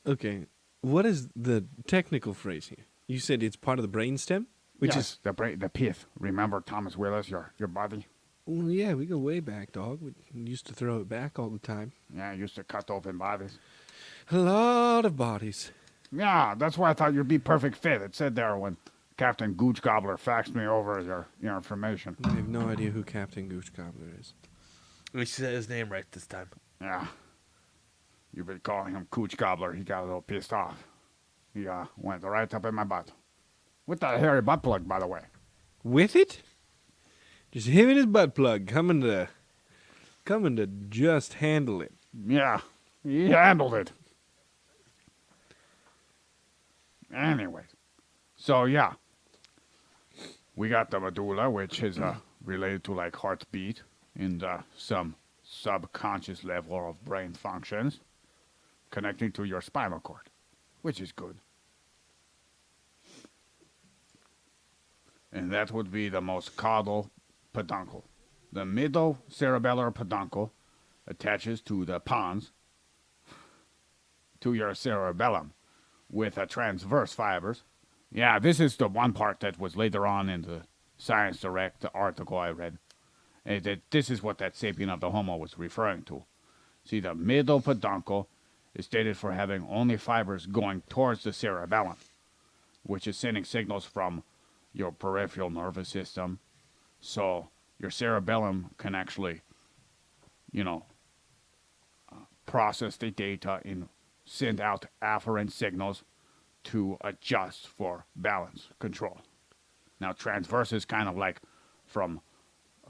Okay. What is the technical phrase here? You said it's part of the brainstem? Which Yes, is. the pith. Remember Thomas Willis, your buddy? Well, yeah, we go way back, dog. We used to throw it back all the time. Yeah, used to cut open bodies. A lot of bodies. Yeah, that's why I thought you'd be perfect fit. It said there when Captain Gooch Gobbler faxed me over your information. I have no idea who Captain Gooch Gobbler is. We said his name right this time. Yeah. You've been calling him Cooch Gobbler. He got a little pissed off. He went right up in my butt. With that hairy butt plug, by the way. With it? Just him and his butt plug coming to just handle it. Yeah, he handled it. Anyways, so yeah, we got the medulla, which is related to like heartbeat and some subconscious level of brain functions, connecting to your spinal cord, which is good. And that would be the most caudal peduncle. The middle cerebellar peduncle attaches to the pons, to your cerebellum, with a transverse fibers. Yeah, this is the one part that was later on in the ScienceDirect article I read. This is what that sapien of the Homo was referring to. See, the middle peduncle is stated for having only fibers going towards the cerebellum, which is sending signals from your peripheral nervous system. So your cerebellum can actually, process the data and send out afferent signals to adjust for balance control. Now, transverse is kind of like from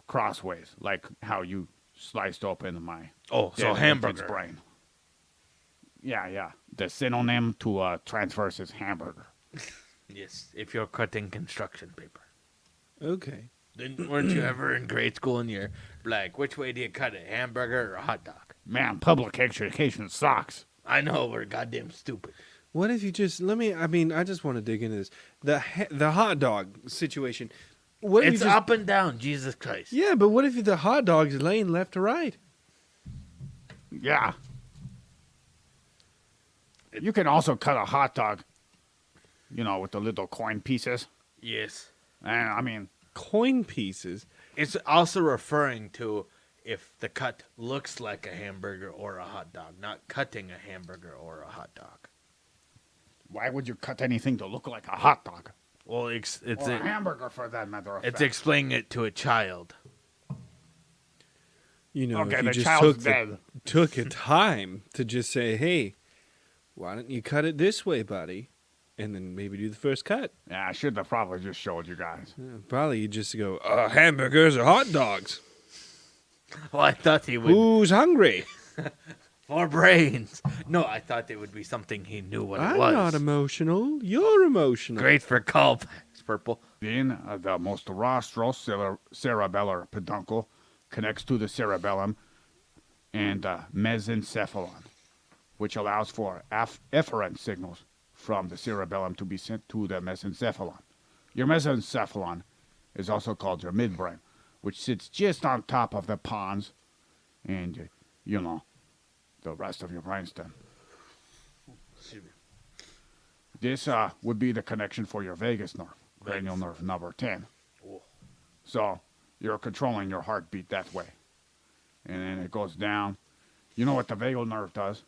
crossways, like how you sliced open my Oh, so hamburger. brain. Yeah. The synonym to transverse is hamburger. Yes, if you're cutting construction paper. Okay. Then weren't you ever in grade school and you're like, which way do you cut it, hamburger or a hot dog? Man, public education sucks. I know, we're goddamn stupid. What if you just I just want to dig into this. The hot dog situation. What if It's you just, up and down, Jesus Christ. Yeah, but what if the hot dog is laying left to right? Yeah. You can also cut a hot dog, with the little coin pieces. Yes. And I mean, Coin pieces. It's also referring to if the cut looks like a hamburger or a hot dog, not cutting a hamburger or a hot dog. why would you cut anything to look like a hot dog? Well, it's Or a hamburger, for that matter of it's fact. explaining it to a child. Okay, if you the just child's dead. took a time to just say, hey, why don't you cut it this way, buddy? And then maybe do the first cut. Yeah, I should have probably just showed you guys. Probably you just go, hamburgers or hot dogs? Well, I thought he would. Who's hungry? For brains. No, I thought it would be something he knew what I'm it was. not emotional. You're emotional. Great for callbacks, Purple. Then the most rostral cerebellar peduncle connects to the cerebellum and mesencephalon, which allows for efferent signals from the cerebellum to be sent to the mesencephalon. Your mesencephalon is also called your midbrain, which sits just on top of the pons and, the rest of your brainstem. This would be the connection for your vagus nerve, cranial nerve number 10. Oh. So you're controlling your heartbeat that way. And then it goes down. You know what the vagal nerve does?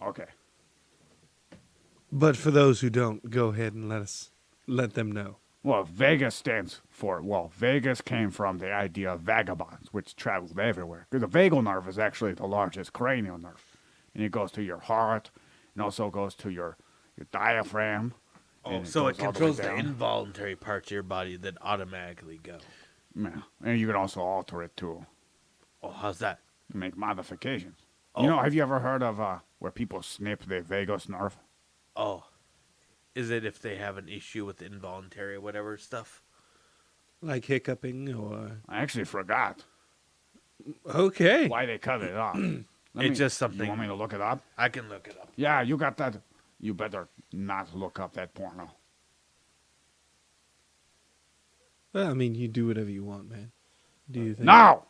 Okay. But for those who don't, go ahead and let them know. Well, vagus stands for, vagus came from the idea of vagabonds, which traveled everywhere. Because the vagal nerve is actually the largest cranial nerve. And it goes to your heart, and also goes to your diaphragm. Oh, so it goes all the way controls the down. involuntary parts of your body that automatically go. Yeah. And you can also alter it too. Oh, how's that? Make modifications. Oh. Have you ever heard of where people snip the vagus nerve? Oh. Is it if they have an issue with involuntary whatever stuff? Like hiccuping or... I actually forgot Okay. why they cut it off. It's just something- You want me to look it up? I can look it up. Yeah, you got that. You better not look up that porno. Well, you do whatever you want, man. Do you think? No!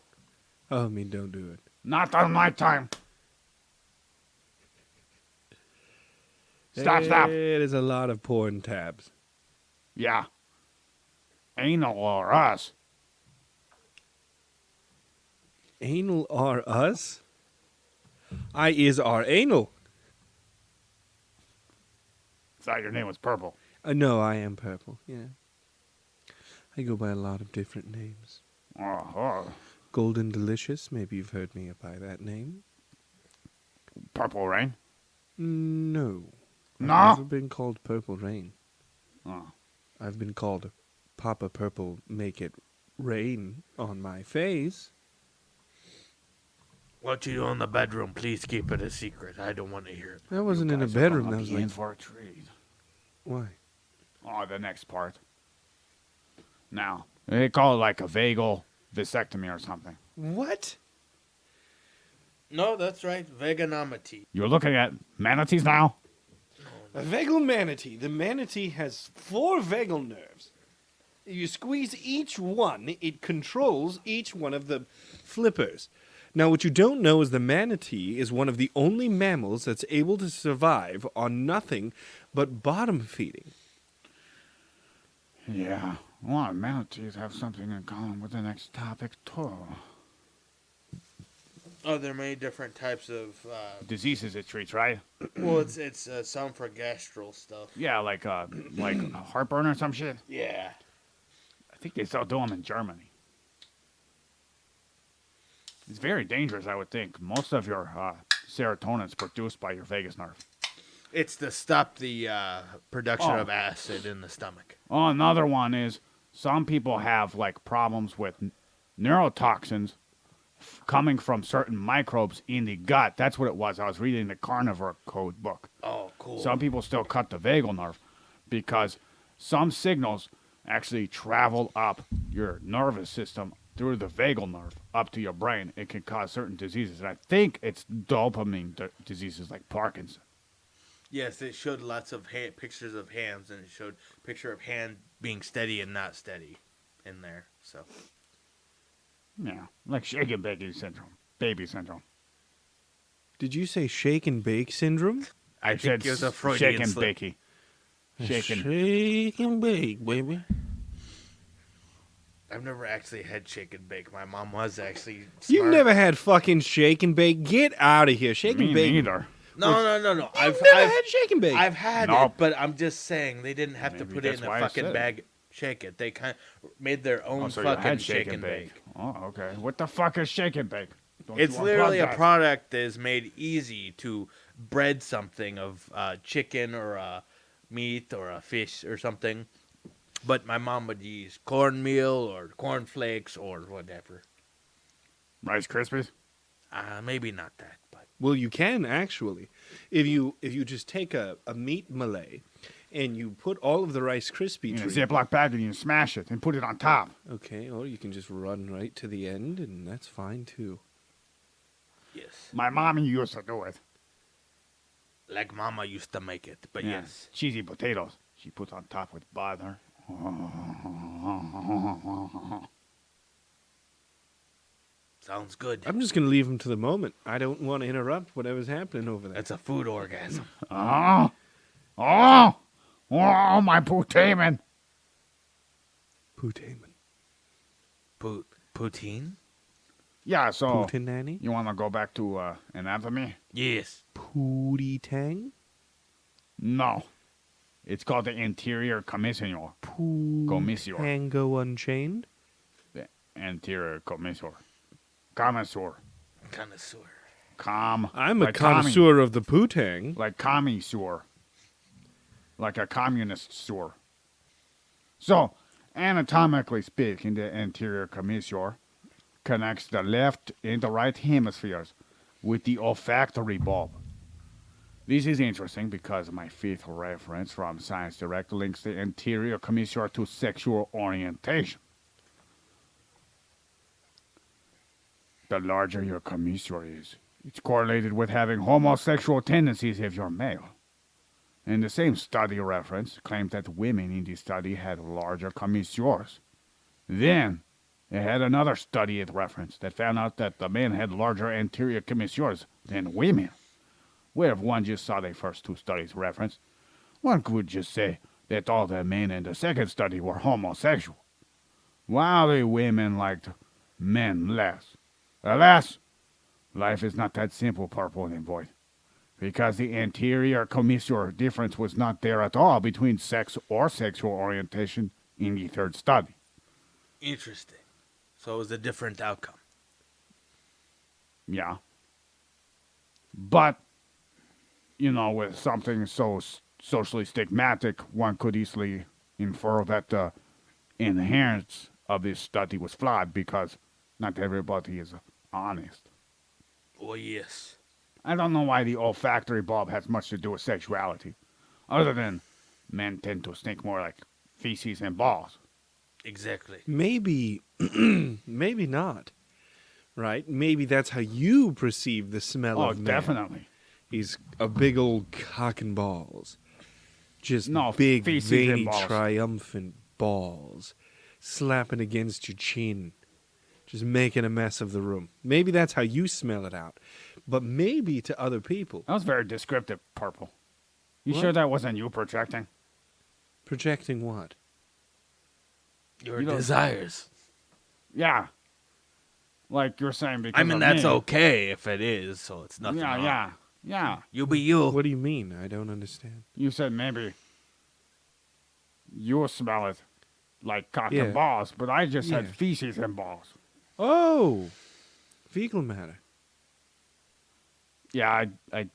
Oh, don't do it. Not on my time. Stop. There's a lot of porn tabs. Yeah. Anal or us. Anal are us? I is our anal. Thought your name was Purple. No, I am Purple, yeah. I go by a lot of different names. Oh. Golden Delicious, maybe you've heard me by that name. Purple Rain? No. No? I've never been called Purple Rain. Oh. I've been called Papa Purple Make It Rain on my face. What you do in the bedroom, please keep it a secret. I don't want to hear it. That wasn't in a Guys are bedroom. gonna That was be like, in for a treat. why? Oh, the next part. Now, they call it like a vagal vasectomy or something. What? No, that's right. Veganomity. You're looking at manatees now? A vagal manatee. The manatee has 4 vagal nerves. You squeeze each one, it controls each one of the flippers. Now, what you don't know is the manatee is one of the only mammals that's able to survive on nothing but bottom feeding. Yeah. Well, manatees have something in common with the next topic, too. Oh, there are many different types of. Diseases it treats, right? Well, it's some for gastral stuff. Yeah, like heartburn or some shit. Yeah. I think they still do them in Germany. It's very dangerous, I would think. Most of your serotonin is produced by your vagus nerve. It's to stop the production of acid in the stomach. Oh, another one is some people have like problems with neurotoxins coming from certain microbes in the gut. That's what it was. I was reading the carnivore code book. Oh, cool. Some people still cut the vagal nerve because some signals actually travel up your nervous system through the vagal nerve up to your brain. It can cause certain diseases. And I think it's dopamine diseases like Parkinson. Yes, it showed lots of pictures of hands, and it showed picture of hand being steady and not steady in there. So, Yeah, like shake and bake syndrome, baby syndrome. Did you say shake and bake syndrome? I think it was a Freudian shake and slip. bakey. Shake and Shake and bake, baby. I've never actually had shake and bake. My mom was actually smart. You've never had fucking shake and bake? Get out of here. Shake me and bake. neither. No. I've never had shake and bake. I've had Nope. it, but I'm just saying they didn't have to Maybe put it that's in a why I fucking said it. bag. Shake it. They kind of made their own Oh, so you fucking had shake and bake. Oh, okay. What the fuck is shake and bake? Don't It's you literally unplug a that? product that is made easy to bread something of chicken or meat or a fish or something. But my mom would use cornmeal or cornflakes or whatever. Rice Krispies? Maybe not that, but Well, you can actually. If you just take a meat malay and you put all of the Rice Krispie In a treats. Ziploc bag and you smash it and put it on top. Okay, or you can just run right to the end, and that's fine too. yes. My mommy used to do it. Like Mama used to make it, but Yeah. yes. Cheesy potatoes. She puts on top with butter. Sounds good. I'm just going to leave him to the moment. I don't want to interrupt whatever's happening over there. That's a food orgasm. Oh, my putamen. Poutamen. Poutine? Yeah, so Pootinanny? you want to go back to anatomy? Yes. Pootie tang? No. It's called the Anterior Commissure. Commissure. Tango Unchained? The Anterior Commissure. Commissure. Connoisseur. I'm a like connoisseur of the pootang. Like commissure. Like a communist sewer. So, anatomically speaking, the Anterior Commissure connects the left and the right hemispheres with the olfactory bulb. This is interesting because my fifth reference from ScienceDirect links the Anterior Commissure to sexual orientation. The larger your commissure is, it's correlated with having homosexual tendencies if you're male. And the same study reference claimed that women in the study had larger commissures. Then, they had another study it referenced that found out that the men had larger anterior commissures than women. Well, if one just saw the first two studies referenced, one could just say that all the men in the second study were homosexual, while the women liked men less. Alas, life is not that simple, Purple and Void. Because the anterior commissure difference was not there at all between sex or sexual orientation in the third study. Interesting. So it was a different outcome. Yeah. But, with something so socially stigmatic, one could easily infer that the inherence of this study was flawed because not everybody is honest. Oh, yes. I don't know why the olfactory bulb has much to do with sexuality, other than men tend to stink more like feces and balls. Exactly. Maybe, maybe not. Right? Maybe that's how you perceive the smell Oh, of man. definitely. He's a big old cock and balls. Just No, big, feces and veiny, balls. triumphant balls slapping against your chin. Just making a mess of the room. Maybe that's how you smell it out. But maybe to other people. That was very descriptive, Purple. You What? sure that wasn't you projecting? Projecting what? Your You don't- desires. Yeah. Like you're saying because I mean, of that's me. okay if it is, so it's nothing Yeah, wrong. yeah. You be you. What do you mean? I don't understand. You said maybe you smell it like cock Yeah. and balls, but I just said Yeah. feces and balls. Oh! Fecal matter. Yeah, I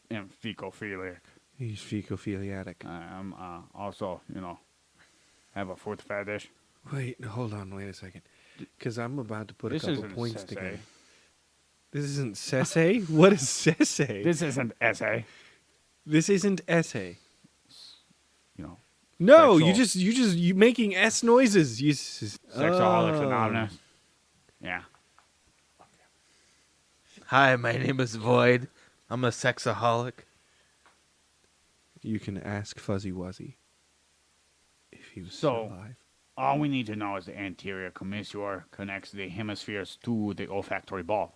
am fecophiliac. He's fecophiliatic. I am also, have a foot fetish. Wait, hold on, wait a second. Because I'm about to put a This couple isn't points sese. together. This isn't sese? What is sese? This isn't essay. This isn't essay. Sexual. No, you making S noises. Sexaholics Anonymous. Yeah. Hi, my name is Void. I'm a sexaholic. You can ask Fuzzy Wuzzy if he was So- still alive. All we need to know is the anterior commissure connects the hemispheres to the olfactory bulb,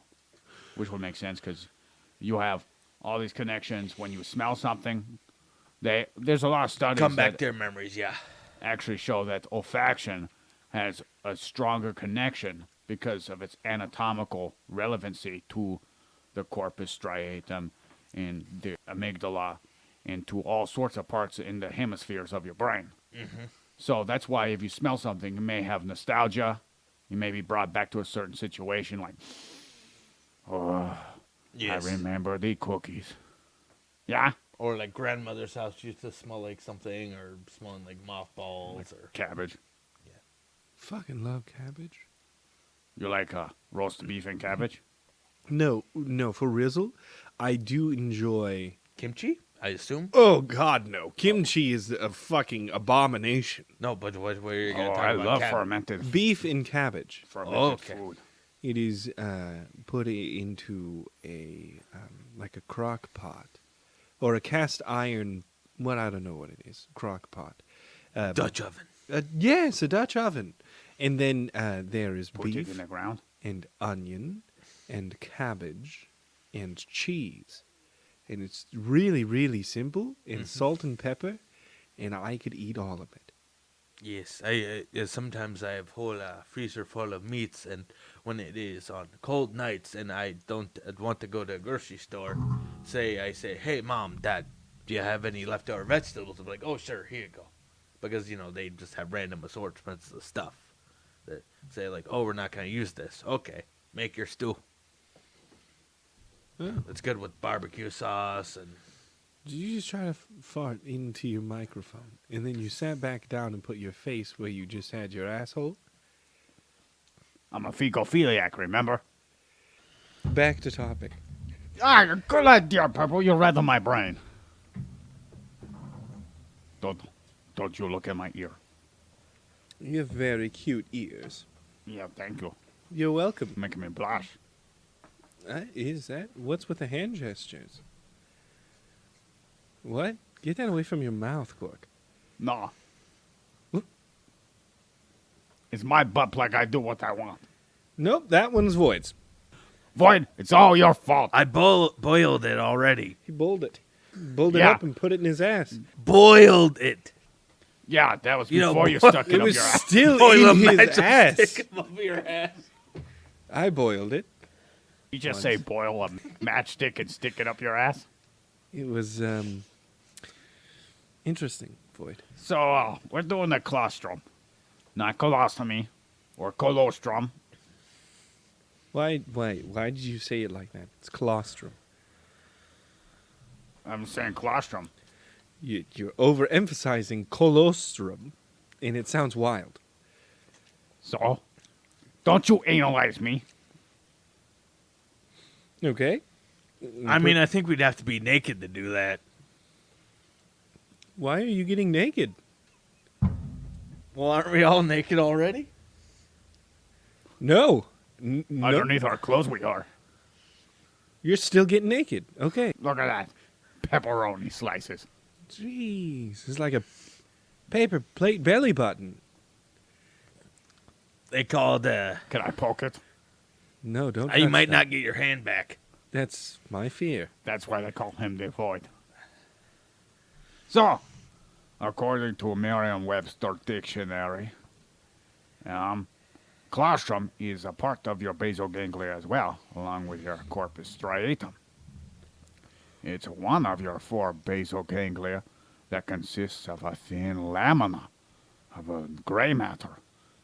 which would make sense because you have all these connections when you smell something. There's a lot of studies Come back that to your memories, yeah. actually show that olfaction has a stronger connection because of its anatomical relevancy to the corpus striatum and the amygdala and to all sorts of parts in the hemispheres of your brain. Mm-hmm. So that's why if you smell something, you may have nostalgia. You may be brought back to a certain situation like, oh, Yes. I remember the cookies. Yeah? Or like grandmother's house used to smell like something, or smelling like mothballs, or Cabbage. Fucking love cabbage. You like roast beef and cabbage? No, for Rizzle, I do enjoy... kimchi. I assume. Oh, God, no. Kimchi is a fucking abomination. No, but what are you Oh, gonna talk I about? love cabbage? fermented Beef and cabbage. Okay. food. It is put into a like a crock pot or a cast iron. Well, I don't know what it is. Crock pot. Dutch oven. Yes, a Dutch oven. And then there is Put it in beef the ground. and onion and cabbage and cheese. And it's really, really simple. And salt and pepper. And I could eat all of it. Yes, I sometimes I have whole freezer full of meats, and when it is on cold nights and I don't want to go to a grocery store, I say, hey mom, dad, do you have any leftover vegetables? I'm like, oh sure, here you go, because they just have random assortments of stuff that say like, oh, we're not gonna use this. Okay, make your stew. Oh. It's good with barbecue sauce and. Did you just try to fart into your microphone? And then you sat back down and put your face where you just had your asshole? I'm a fecophiliac, remember? Back to topic. Good idea, Purple. You rattle my brain. Don't you look at my ear. You have very cute ears. Yeah, thank you. You're welcome. Making me blush. Is that? What's with the hand gestures? What? Get that away from your mouth, Cork. No. What? It's my butt plug. I do what I want. Nope, that one's Void's. Void, it's all your fault. I boiled it already. He bowled it. Bowled it Yeah. up and put it in his ass. Boiled it. Yeah, that was You know, before you stuck it, It up was your ass. still Boil in a his ass. matchstick up your ass. I boiled it. You just say boil a matchstick and stick it up your ass? It was interesting, Void. So, we're doing the claustrum. Not colostomy or colostrum. Why did you say it like that? It's colostrum. I'm saying claustrum. You're overemphasizing colostrum, and it sounds wild. So, don't you analyze me. Okay. I mean, I think we'd have to be naked to do that. Why are you getting naked? Well, aren't we all naked already? No. No. Underneath our clothes we are. You're still getting naked. Okay. Look at that. Pepperoni slices. Jeez. It's like a paper plate belly button. They call it, Can I poke it? No, don't you touch might that. not get your hand back. That's my fear. That's why they call him the Void. So, according to a Merriam-Webster dictionary, claustrum is a part of your basal ganglia as well, along with your corpus striatum. It's one of your 4 basal ganglia that consists of a thin lamina of a gray matter,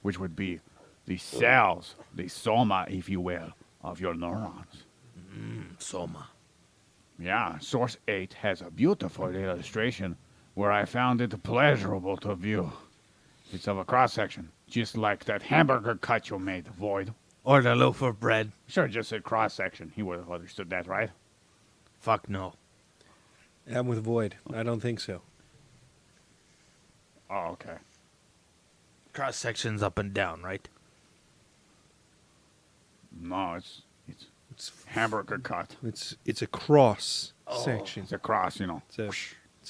which would be the cells, the soma, if you will, of your neurons. Soma. Yeah, Source 8 has a beautiful illustration where I found it pleasurable to view. It's of a cross-section, just like that hamburger cut you made, Void. Or the loaf of bread. Sure, just said cross-section. He would have understood that, right? Fuck no. I'm with Void. I don't think so. Oh, okay. Cross sections up and down, right? No, it's It's hamburger cut. it's a cross section. It's a cross, you know. It's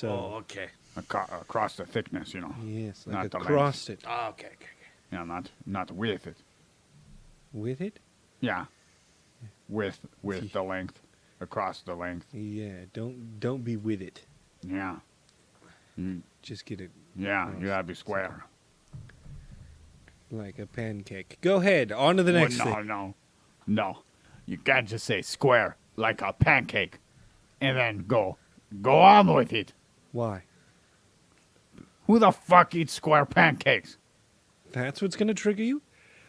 a, Oh, okay. Across the thickness, you know. yes, not like the across it. Oh, okay. Yeah, not with it. With it? Yeah, with the length, across the length. Yeah, don't be with it. Yeah, Just get it yeah, you gotta be square. like a pancake. Go ahead, on to the next Well, thing. no. You can't just say square like a pancake, and then go on with it. Why? Who the fuck eats square pancakes? That's what's going to trigger you?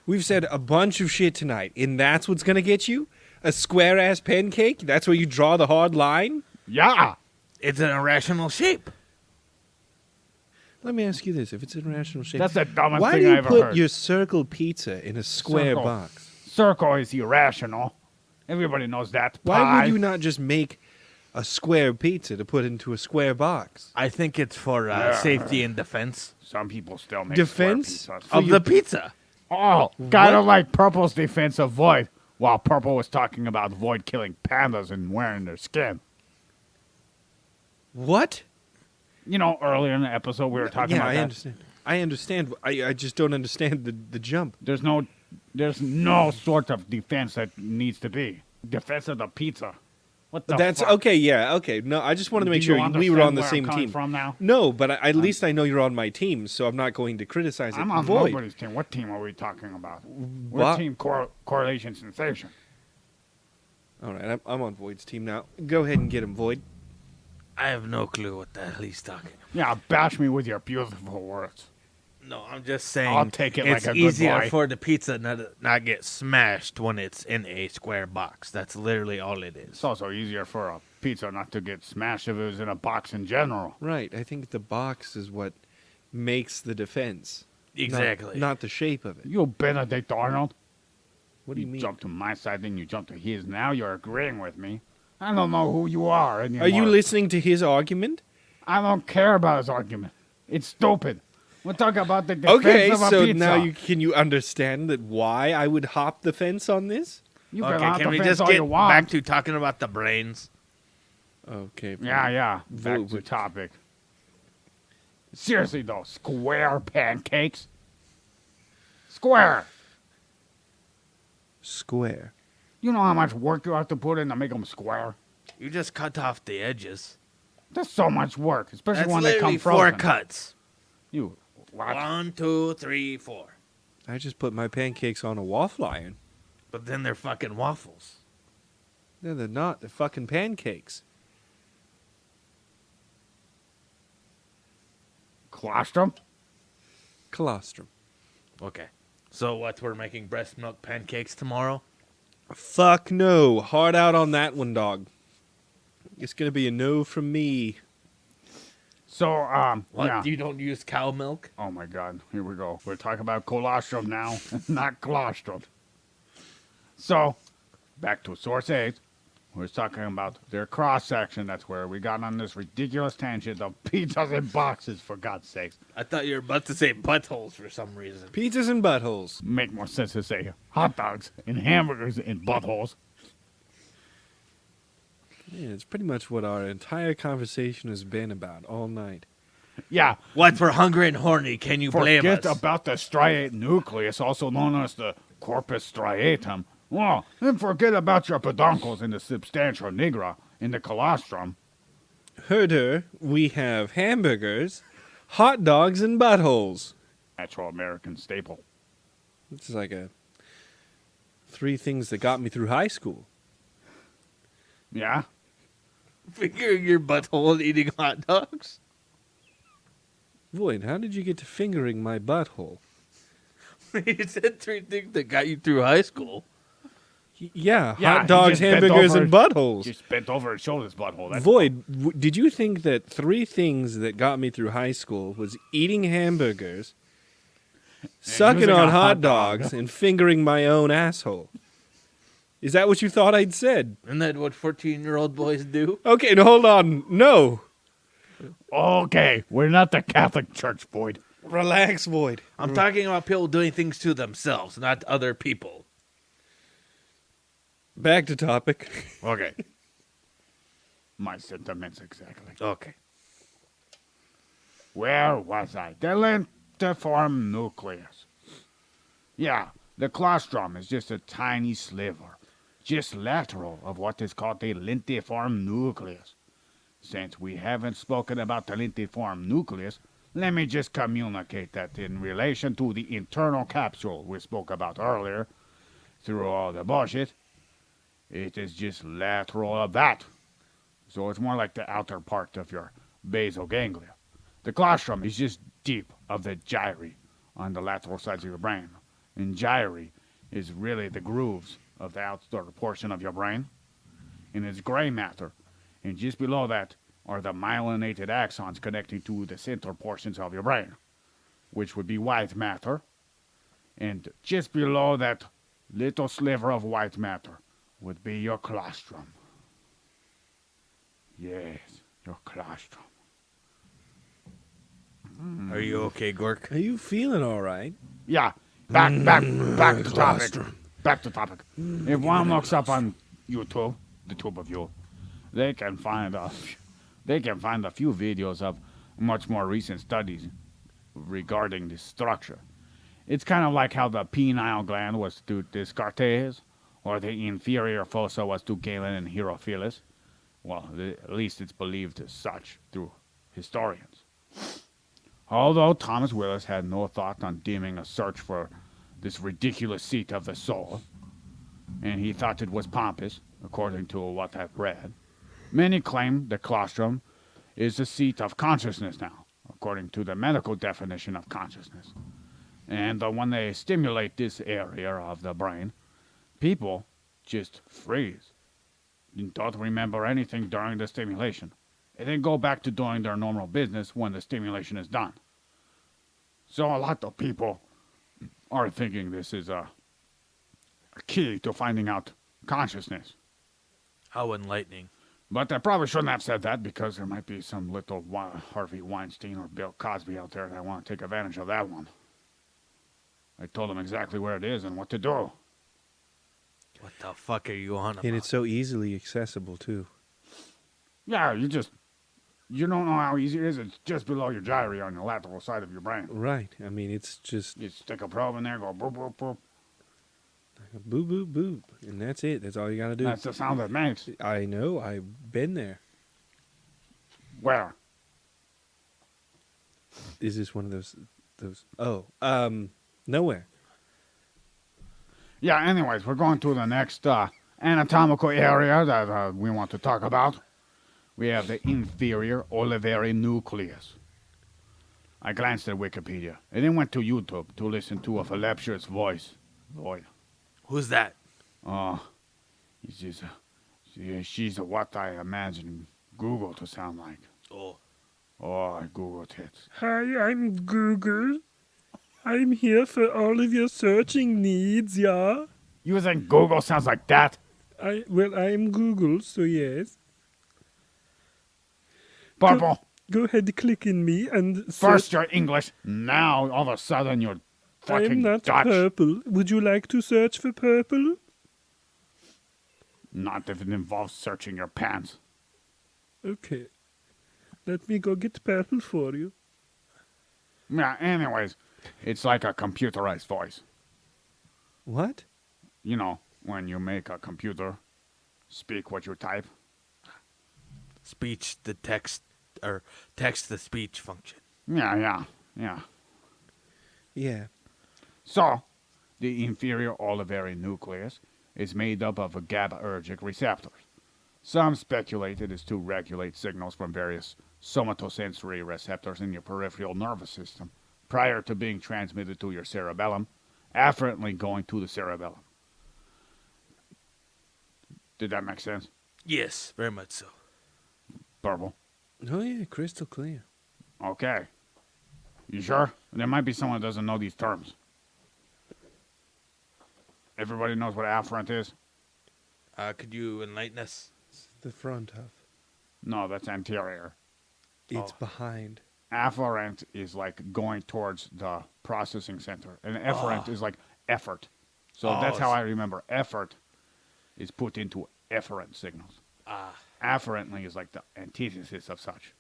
We've said a bunch of shit tonight, and that's what's going to get you? A square-ass pancake? That's where you draw the hard line? Yeah. It's an irrational shape. Let me ask you this. If it's an irrational shape, That's the dumbest why thing do you I ever put heard. your circle pizza in a square Circle. box? Circle is irrational. Everybody knows that. Why Pie. would you not just make a square pizza to put into a square box? I think it's for safety and defense Some people still make Defense? square pizzas. of the pizza. Oh, kind of like Purple's defense of Void, while Purple was talking about Void killing pandas and wearing their skin. What? You know, earlier in the episode we were talking about I that. understand. I understand. I just don't understand the jump. There's no sort of defense that needs to be. Defense of the pizza. What the That's fuck? okay. Yeah, okay. No, I just wanted to make Do you sure we were on understand the where same I'm coming team. from now? No, but at least I know you're on my team, so I'm not going to criticize it. I'm on Void. nobody's team. What team are we talking about? We're What? team correlation sensation. All right, I'm on Void's team now. Go ahead and get him, Void. I have no clue what the hell he's talking about. Yeah, bash me with your beautiful words. No, I'm just saying I'll take it it's like a good easier boy. for the pizza not get smashed when it's in a square box. That's literally all it is. It's also easier for a pizza not to get smashed if it was in a box in general. Right. I think the box is what makes the defense. Exactly. Not the shape of it. You Benedict Arnold. What do you mean? Jump to my side, then you jump to his. Now you're agreeing with me. I don't know who you are anymore. Are you listening to his argument? I don't care about his argument. It's stupid. We're talking about the defense Okay, of a so pizza. now can you understand that why I would hop the fence on this? You can Okay, hop can the we fence just all get you want. back to talking about the brains? Okay. Yeah. Back to Vote. topic. Seriously though, square pancakes. Square. Square. You know how much work you have to put in to make them square? You just cut off the edges. That's so much work, especially That's when they literally come frozen. 4 cuts. You what? 1, 2, 3, 4. I just put my pancakes on a waffle iron. But then they're fucking waffles. No, they're not. They're fucking pancakes. Claustrum? Claustrum. Okay. So what? We're making breast milk pancakes tomorrow. Fuck no. Hard out on that one, dog. It's gonna be a no from me. So, What? yeah. You don't use cow milk? Oh my God, here we go. We're talking about colostrum now, not claustrum. So, back to source 8. We're talking about their cross-section. That's where we got on this ridiculous tangent of pizzas and boxes, for God's sakes. I thought you were about to say buttholes for some reason. Pizzas and buttholes. Make more sense to say hot dogs and hamburgers and buttholes. Yeah, it's pretty much what our entire conversation has been about all night. Yeah, What? For hungry and horny? Can you blame forget us? about the striate nucleus, also known as the corpus striatum. Oh, and forget about your peduncles in the substantia nigra in the colostrum. Herder, we have hamburgers, hot dogs, and buttholes. Natural American staple. This is like a 3 things that got me through high school. Yeah? Fingering your butthole and eating hot dogs? Void, how did you get to fingering my butthole? You said 3 things that got you through high school. Yeah, Yeah, hot he dogs, just bent hamburgers, over- and buttholes. Just bent over and showed his butthole. That's Void, did you think that 3 things that got me through high school was eating hamburgers, sucking using on a hot hot dog. dogs, and fingering my own asshole? Is that what you thought I'd said? Isn't that what 14-year-old boys do? Okay, no, hold on. No. Okay, we're not the Catholic Church, Void. Relax, Void. I'm talking about people doing things to themselves, not other people. Back to topic. Okay. My sentiments exactly. Okay. Where was I? The lentiform nucleus. Yeah, the claustrum is just a tiny sliver, just lateral of what is called the lentiform nucleus. Since we haven't spoken about the lentiform nucleus, let me just communicate that in relation to the internal capsule we spoke about earlier, through all the bullshit, it is just lateral of that. So it's more like the outer part of your basal ganglia. The claustrum is just deep of the gyri on the lateral sides of your brain. And gyri is really the grooves of the outer portion of your brain. And it's gray matter. And just below that are the myelinated axons connecting to the center portions of your brain, which would be white matter. And just below that little sliver of white matter would be your claustrum. Yes, your claustrum. Are you okay, Gork? Are you feeling all right? Yeah, back to topic. Back to topic. If one looks up on YouTube, the tube of you, they can find a few videos of much more recent studies regarding this structure. It's kind of like how the pineal gland was to Descartes, or the inferior fossa was to Galen and Herophilus. Well, at least it's believed as such through historians. Although Thomas Willis had no thought on deeming a search for this ridiculous seat of the soul, and he thought it was pompous, according to what I've read, many claim the claustrum is the seat of consciousness now, according to the medical definition of consciousness. And when they stimulate this area of the brain, people just freeze and don't remember anything during the stimulation. And then go back to doing their normal business when the stimulation is done. So a lot of people are thinking this is a key to finding out consciousness. How enlightening. But I probably shouldn't have said that because there might be some little Harvey Weinstein or Bill Cosby out there that want to take advantage of that one. I told them exactly where it is and what to do. What the fuck are you on about? And it's so easily accessible, too. Yeah, you don't know how easy it is. It's just below your gyri on the lateral side of your brain. Right. I mean, it's just You stick a probe in there, go boop, boop, boop. boop, boop, boop. And that's it. That's all you got to do. That's the sound it makes. I know. I've been there. Where? Is this one of those? Nowhere. Yeah, anyways, we're going to the next anatomical area that we want to talk about. We have the inferior olivary nucleus. I glanced at Wikipedia and then went to YouTube to listen to a voluptuous voice. Who's that? Oh, she's what I imagine Google to sound like. Oh. Oh, I Googled it. Hi, I'm Google. I'm here for all of your searching needs, yeah? You think Google sounds like that? I'm Google, so yes. Purple. Go ahead, click in me and First you're English, now all of a sudden you're fucking I'm not Dutch. purple. Would you like to search for purple? Not if it involves searching your pants. Okay. Let me go get purple for you. Yeah, anyways, it's like a computerized voice. What? You know, when you make a computer speak what you type. Speech the text, or text the speech function. Yeah. Yeah. So, the inferior olivary nucleus is made up of GABAergic receptors. Some speculate it is to regulate signals from various somatosensory receptors in your peripheral nervous system prior to being transmitted to your cerebellum, afferently going to the cerebellum. Did that make sense? Yes, very much so. Purple. Oh, yeah, crystal clear. Okay. You sure? There might be someone that doesn't know these terms. Everybody knows what afferent is? Could you enlighten us? It's the front of. No, that's anterior. It's Oh. behind. Afferent is like going towards the processing center. And efferent is like effort. So that's how I remember. Effort is put into efferent signals. Afferently is like the antithesis of such.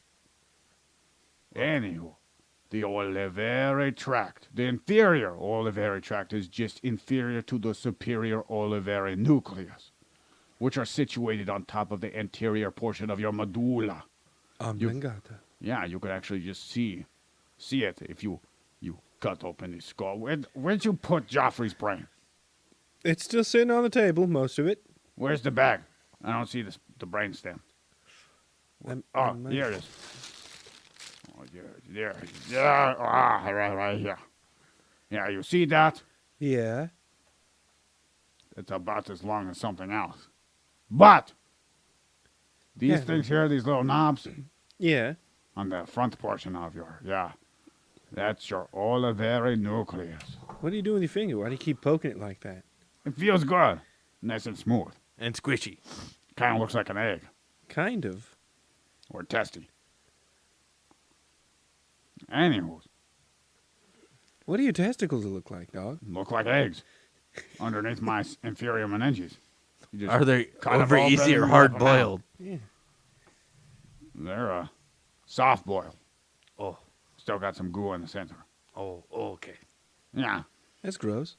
Anywho, the olivary tract, the inferior olivary tract is just inferior to the superior olivary nucleus, which are situated on top of the anterior portion of your medulla. Oblongata. Yeah, you could actually just see it if you cut open his skull. Where'd you put Joffrey's brain? It's still sitting on the table, most of it. Where's the bag? I don't see the brain stem. Here it is. Oh, there. Yeah, right here. Yeah, you see that? Yeah. It's about as long as something else. But these things here, these little knobs Yeah. on the front portion of that's your olivary nucleus. What do you do with your finger? Why do you keep poking it like that? It feels good, nice and smooth. And squishy. Kind of looks like an egg Kind of. or testy. Anywho, What do your testicles look like, dog? look like eggs underneath my inferior meninges. You just Are they cut 'em over open easy or and hard rip 'em out. boiled? Yeah. They're soft boiled. Oh, Still got some goo in the center. okay. Yeah. That's gross.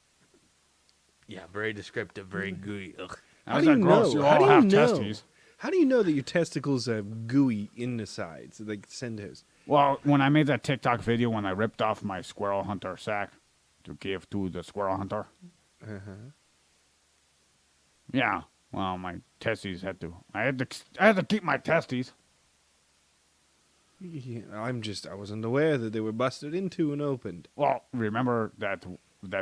Yeah, very descriptive, very gooey. Ugh. How do you gross. know? You How all do you have know? testes. How do you know that your testicles are gooey in the sides, like centers? Well, when I made that TikTok video when I ripped off my squirrel hunter sack to give to the squirrel hunter. Uh-huh. Yeah. Well, my testes I had to keep my testes. Yeah, I wasn't aware that they were busted into and opened. Well, remember that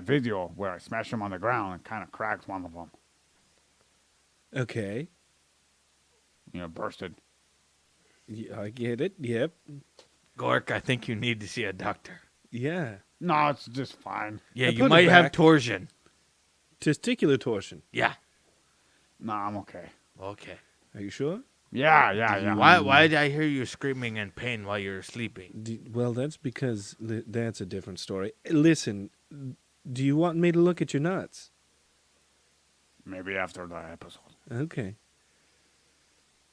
video where I smashed them on the ground and kind of cracked one of them. Okay. Bursted. Yeah, I get it. Yep. Gork, I think you need to see a doctor. Yeah. No, it's just fine. Yeah, I you put it might have back. torsion. Testicular torsion. Yeah. No, I'm okay. Okay. Are you sure? Yeah. Why did I hear you screaming in pain while you were sleeping? Well, that's because that's a different story. Listen, do you want me to look at your nuts? Maybe after the episode. Okay.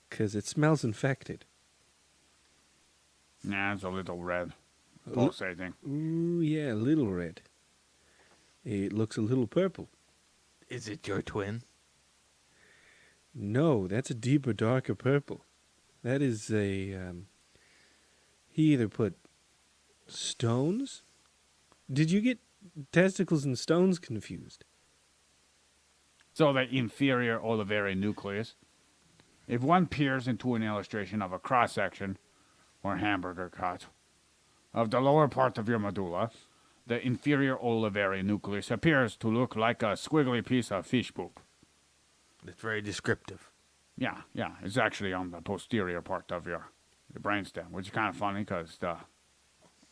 Because it smells infected. Yeah, it's a little red. Pulsating. Ooh, yeah, a little red. It looks a little purple. Is it your twin? No, that's a deeper, darker purple. That is a, he either put stones? Did you get testicles and stones confused? So the inferior olivary nucleus. If one peers into an illustration of a cross-section or hamburger cut, of the lower part of your medulla, the inferior olivary nucleus appears to look like a squiggly piece of fish poop. It's very descriptive. Yeah, it's actually on the posterior part of your brainstem, which is kind of funny because the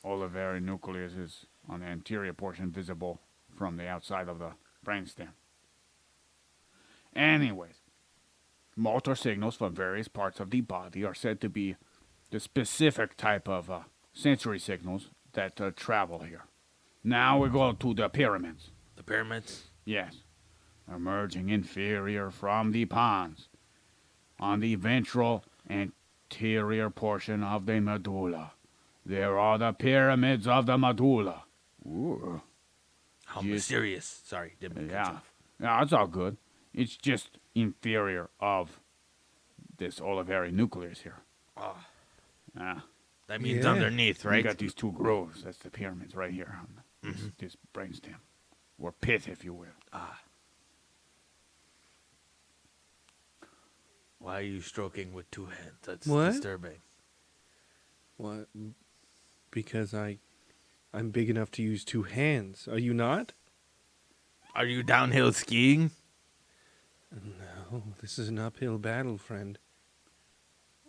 olivary nucleus is on the anterior portion visible from the outside of the brainstem. Anyways, motor signals from various parts of the body are said to be the specific type of sensory signals that travel here. Now we go to the pyramids. The pyramids? Yes, emerging inferior from the pons on the ventral anterior portion of the medulla. There are the pyramids of the medulla. Ooh. How Yes. mysterious. Sorry, didn't mean to cut you off. Yeah, it's all good. It's just inferior of this olivary nucleus here. Oh, Yeah. that means Yeah. underneath, You right? got these two grooves. That's the pyramids right here on this brainstem. Or pith, if you will. Why are you stroking with two hands? That's What? disturbing. What? Because I'm big enough to use two hands. Are you not? Are you downhill skiing? No, this is an uphill battle, friend.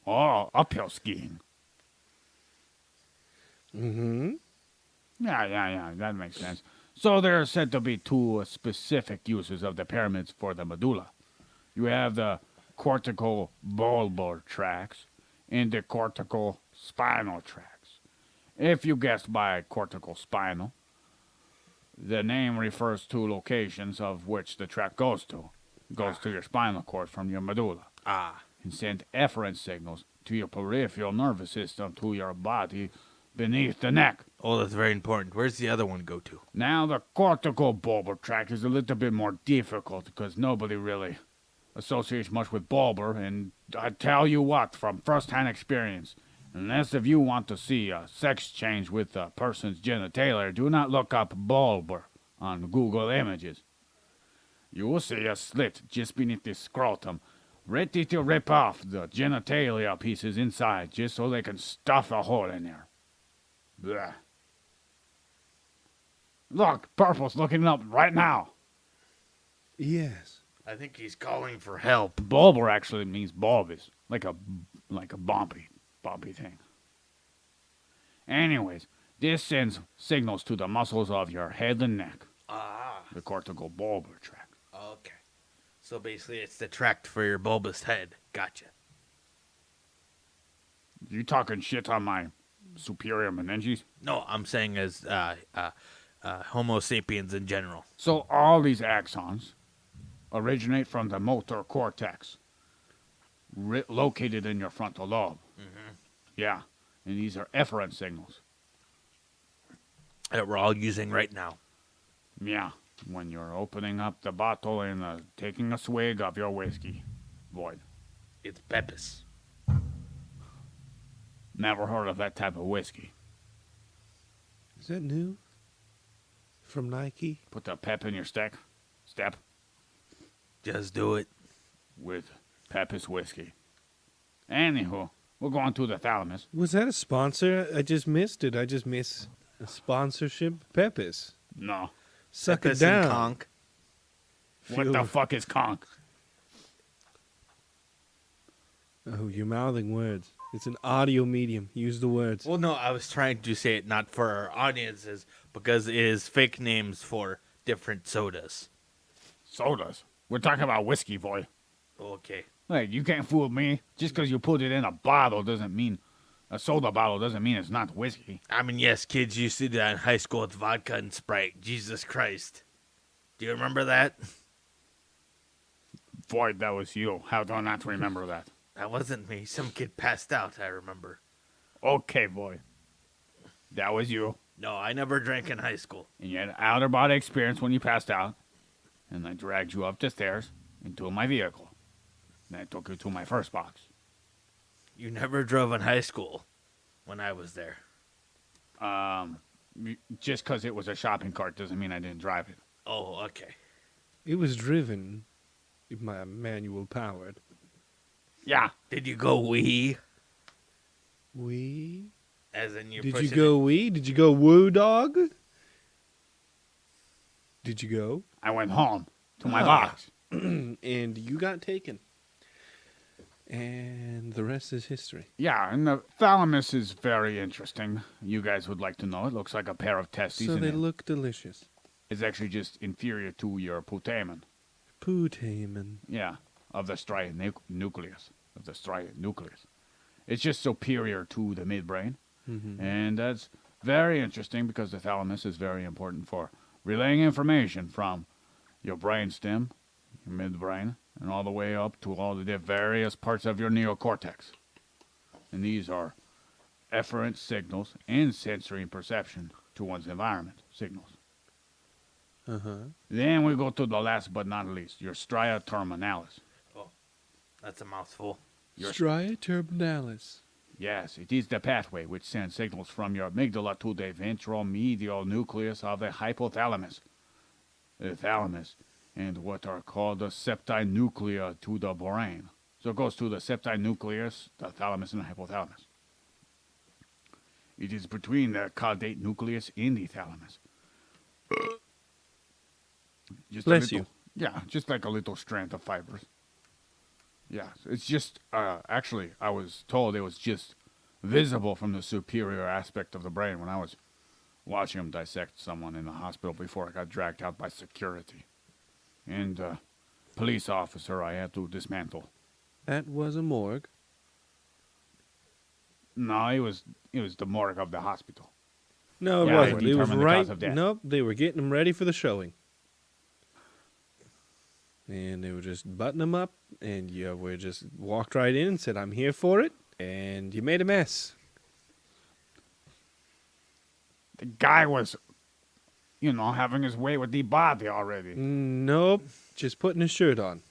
Oh, uphill skiing. Mm-hmm. Yeah, that makes sense. So there are said to be two specific uses of the pyramids for the medulla. You have the cortical bulbar tracts and the cortical spinal tracts. If you guessed by cortical spinal, the name refers to locations of which the tract goes to. It goes to your spinal cord from your medulla and send efferent signals to your peripheral nervous system to your body beneath the neck. Oh, that's very important. Where's the other one go to? Now, the cortical bulbar tract is a little bit more difficult because nobody really associates much with bulbar, and I tell you what, from first-hand experience, unless if you want to see a sex change with a person's genitalia, do not look up bulbar on Google Images. You will see a slit just beneath the scrotum, ready to rip off the genitalia pieces inside just so they can stuff a hole in there. Blech. Look, Purple's looking it up right now. Yes. I think he's calling for help. Bulbar actually means bulbous, like a bumpy thing. Anyways, this sends signals to the muscles of your head and neck, the cortical bulbar tract. Okay. So basically, it's the tract for your bulbous head. Gotcha. You talking shit on my superior meninges? No, I'm saying as Homo sapiens in general. So all these axons originate from the motor cortex, located in your frontal lobe. Yeah, and these are efferent signals. That we're all using right now. Yeah, when you're opening up the bottle and taking a swig of your whiskey. Void. It's Pepis. Never heard of that type of whiskey. Is that new? From Nike? Put the pep in your step Just do it. with Pepis whiskey. Anywho, we're going to the thalamus. Was that a sponsor? I just missed it. I just missed a sponsorship. Pepis. No. Suck Pepis it down. and conch. What the fuck is conch? Oh, you're mouthing words. It's an audio medium. Use the words. Well, no, I was trying to say it not for our audiences because it is fake names for different sodas. Sodas. We're talking about whiskey, boy. Okay. Like, you can't fool me. Just because you put it in a bottle doesn't mean... A soda bottle doesn't mean it's not whiskey. I mean, yes, kids used to do that in high school with vodka and Sprite. Jesus Christ. Do you remember that? Void, that was you. How do I not remember that? That wasn't me. Some kid passed out, I remember. Okay, boy. That was you. No, I never drank in high school. And you had an outer-body experience when you passed out. And I dragged you up the stairs into my vehicle. And I took you to my first box. You never drove in high school when I was there. Just because it was a shopping cart doesn't mean I didn't drive it. Oh, okay. It was driven by manual powered. Yeah. Did you go wee? We? As in you're Did you pushing go wee? Did you go woo, dog? Did you go? I went home to my Ah. box. And you got taken. And the rest is history. Yeah, and the thalamus is very interesting. You guys would like to know. It looks like a pair of testes. So and they look delicious. It's actually just inferior to your putamen. Putamen. Yeah, of the nucleus. Of the nucleus. It's just superior to the midbrain. Mm-hmm. And that's very interesting because the thalamus is very important for relaying information from your brainstem, your midbrain, and all the way up to all the various parts of your neocortex. And these are efferent signals and sensory perception to one's environment signals. Uh-huh. Then we go to the last but not least, your Striaturm Analysis. That's a mouthful. Striaturm Analysis. Yes, it is the pathway which sends signals from your amygdala to the ventral medial nucleus of the hypothalamus, the thalamus, and what are called the septi nuclei to the brain. So it goes to the septi nucleus, the thalamus, and the hypothalamus. It is between the caudate nucleus and the thalamus. Just Bless you. Yeah, just like a little strand of fibers. Yeah, it's just, actually, I was told it was just visible from the superior aspect of the brain when I was watching them dissect someone in the hospital before I got dragged out by security. And police officer I had to dismantle. That was a morgue. No, it was the morgue of the hospital. No, it Yeah, wasn't. they It was determined the right. cause of death. Nope, they were getting them ready for the showing. And they were just buttoning them up, and you were just walked right in and said, "I'm here for it," and you made a mess. The guy was, having his way with the body already. Nope, just putting his shirt on.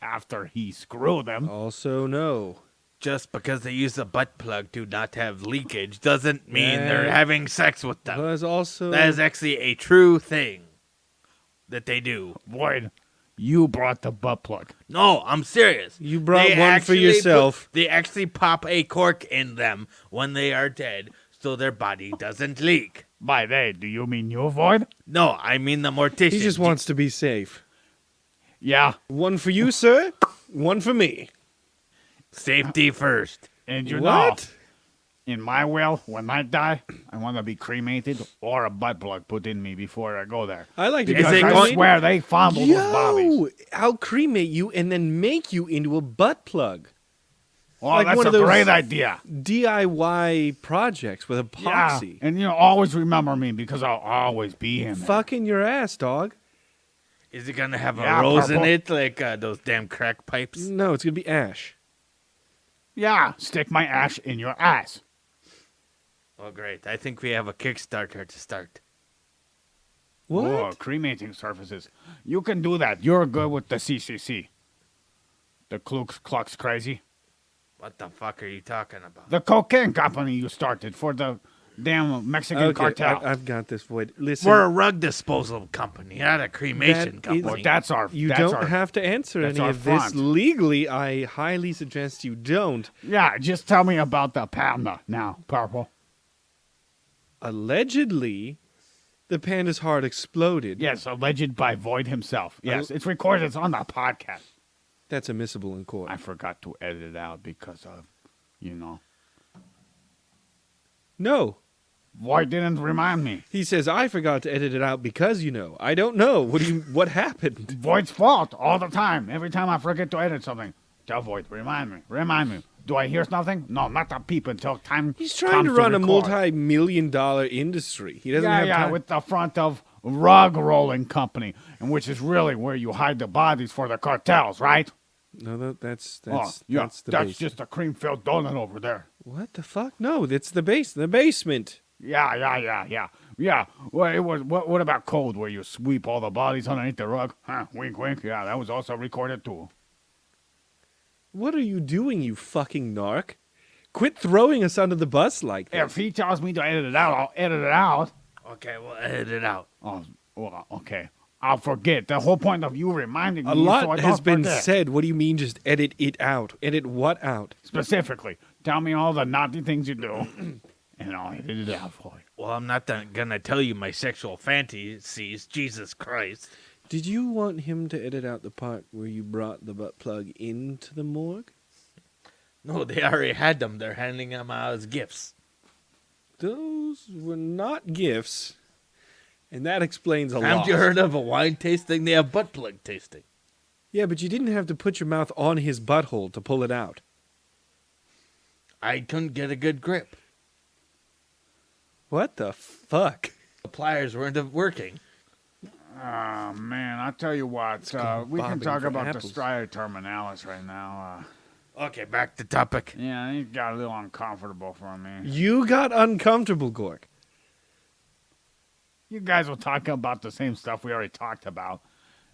After he screwed them. Also, no. Just because they use a butt plug to not have leakage doesn't mean they're That having sex with them. Was also That is actually a true thing that they do. Void, you brought the butt plug. No, I'm serious. You brought They one for actually yourself. they actually pop a cork in them when they are dead so their body doesn't leak. By they, do you mean you, Void? No, I mean the mortician. He just wants to be safe. Yeah, One for you, sir. One for me. safety first. and you know, What? in my will, when I die, I want to be cremated or a butt plug put in me before I go there. I like to be Because it I going- swear they fondle those bodies. Yo, I'll cremate you and then make you into a butt plug. Oh, like that's one a of those- great idea. DIY projects with epoxy. Yeah, and always remember me because I'll always be in there. Fucking your ass, dog. Is it going to have a Yeah, rose in purple. it like those damn crack pipes? No, it's gonna be ash. Yeah, stick my ash in your ass. Oh, great. I think we have a Kickstarter to start. What? Oh, cremating surfaces. You can do that. You're good with the CCC. The Klux Crazy. What the fuck are you talking about? The cocaine company you started for the damn Mexican cartel. I've got this, Void. Listen, We're a rug disposal company, not a cremation That company. is- Well, that's our. you that's don't our, have to answer that's any our of this front. legally. I highly suggest you don't. Yeah, just tell me about the panda now, Purple. Allegedly, the panda's heart exploded. Yes, alleged by Void himself. Yes, it's recorded. It's on the podcast. That's admissible in court. I forgot to edit it out because of, No. Void didn't remind me. He says, I forgot to edit it out because, I don't know. What happened? Void's fault all the time. Every time I forget to edit something, tell Void, remind me. Do I hear something? No, not a peep until time He's trying comes to run a record. multi-million-dollar industry. He doesn't have time. with the front of rug rolling company, and which is really where you hide the bodies for the cartels, right? No, that's Yeah, the that's base. just a cream-filled donut over there. What the fuck? No, that's the basement. Yeah. Well, it was. What about code, where you sweep all the bodies underneath the rug? Huh? Wink, wink. Yeah, that was also recorded too. What are you doing, you fucking narc? Quit throwing us under the bus like that. If he tells me to edit it out, I'll edit it out. Okay, we'll edit it out. Oh, well, okay. I'll forget. The whole point of you reminding me A is so I lot don't has been forget. said. What do you mean just edit it out? Edit what out? Specifically, Tell me all the naughty things you do, and I'll edit it out for you. Well, I'm not gonna tell you my sexual fantasies. Jesus Christ. Did you want him to edit out the part where you brought the butt plug into the morgue? No, they already had them. They're handing them out as gifts. Those were not gifts, and that explains a lot. Haven't you heard of a wine tasting? They have butt plug tasting. Yeah, but you didn't have to put your mouth on his butthole to pull it out. I couldn't get a good grip. What the fuck? The pliers weren't working. Oh, man, I'll tell you what. We can bobbing talk for about apples. the Striaturm Analysis right now. Okay, back to topic. Yeah, it got a little uncomfortable for me. You got uncomfortable, Gork. You guys were talking about the same stuff we already talked about.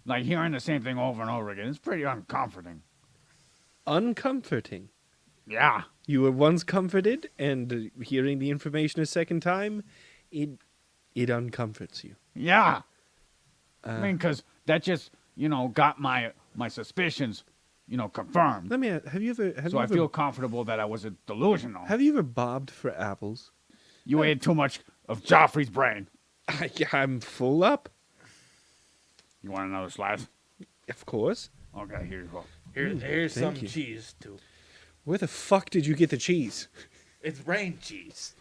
Like hearing the same thing over and over again. It's pretty uncomforting. Uncomforting. Yeah. You were once comforted, and hearing the information a second time, it uncomforts you. Yeah. I mean, because that just, got my suspicions, confirmed. Let me ask, have you ever So I feel comfortable that I wasn't delusional. have you ever bobbed for apples? You ate too much of Joffrey's brain. I'm full up, You want another slice? of course. Okay, here you go. Here's thank some you. cheese, too. Where the fuck did you get the cheese? It's brain cheese.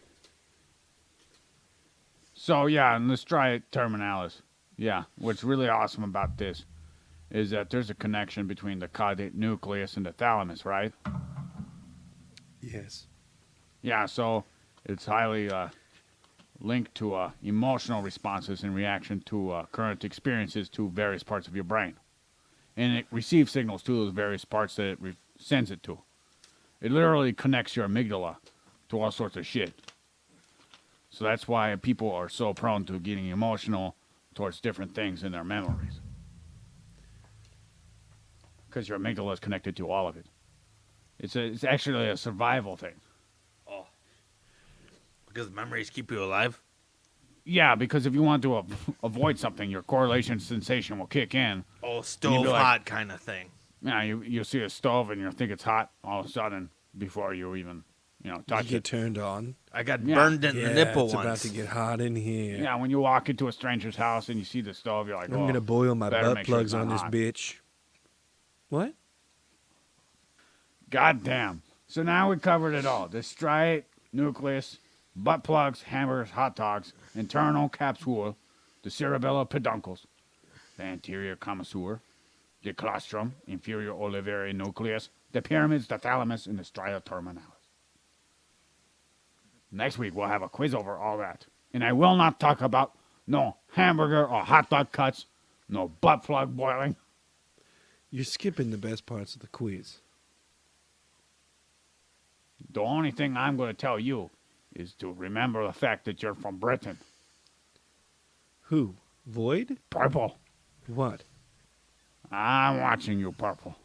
So, yeah, in the Striaturm Analysis, yeah, what's really awesome about this is that there's a connection between the caudate nucleus and the thalamus, right? Yes. Yeah, so it's highly linked to emotional responses in reaction to current experiences to various parts of your brain. And it receives signals to those various parts that it sends it to. It literally connects your amygdala to all sorts of shit. So that's why people are so prone to getting emotional towards different things in their memories. Because your amygdala is connected to all of it. It's actually a survival thing. Oh. Because memories keep you alive? Yeah, because if you want to avoid something, your correlation sensation will kick in. Oh, You'd stove be like- hot kind of thing. Yeah, you see a stove and you think it's hot all of a sudden before you even, touch You get it. turned on. I got Yeah. burned in the nipple it's once. about to get hot in here. Yeah, when you walk into a stranger's house and you see the stove, you're like, I'm gonna boil my better butt make sure plugs it's on not this hot. bitch. What? God damn. So now we covered it all. The striate, nucleus, butt plugs, hamburgers, hot dogs, internal capsule, the cerebellar peduncles, the anterior commissure, the claustrum, inferior olivary nucleus, the pyramids, the thalamus, and the striaturm analysis. Next week we'll have a quiz over all that. And I will not talk about no hamburger or hot dog cuts, no butt plug boiling. You're skipping the best parts of the quiz. The only thing I'm going to tell you is to remember the fact that you're from Britain. Who? Void? Purple. What? I'm watching you, Purple.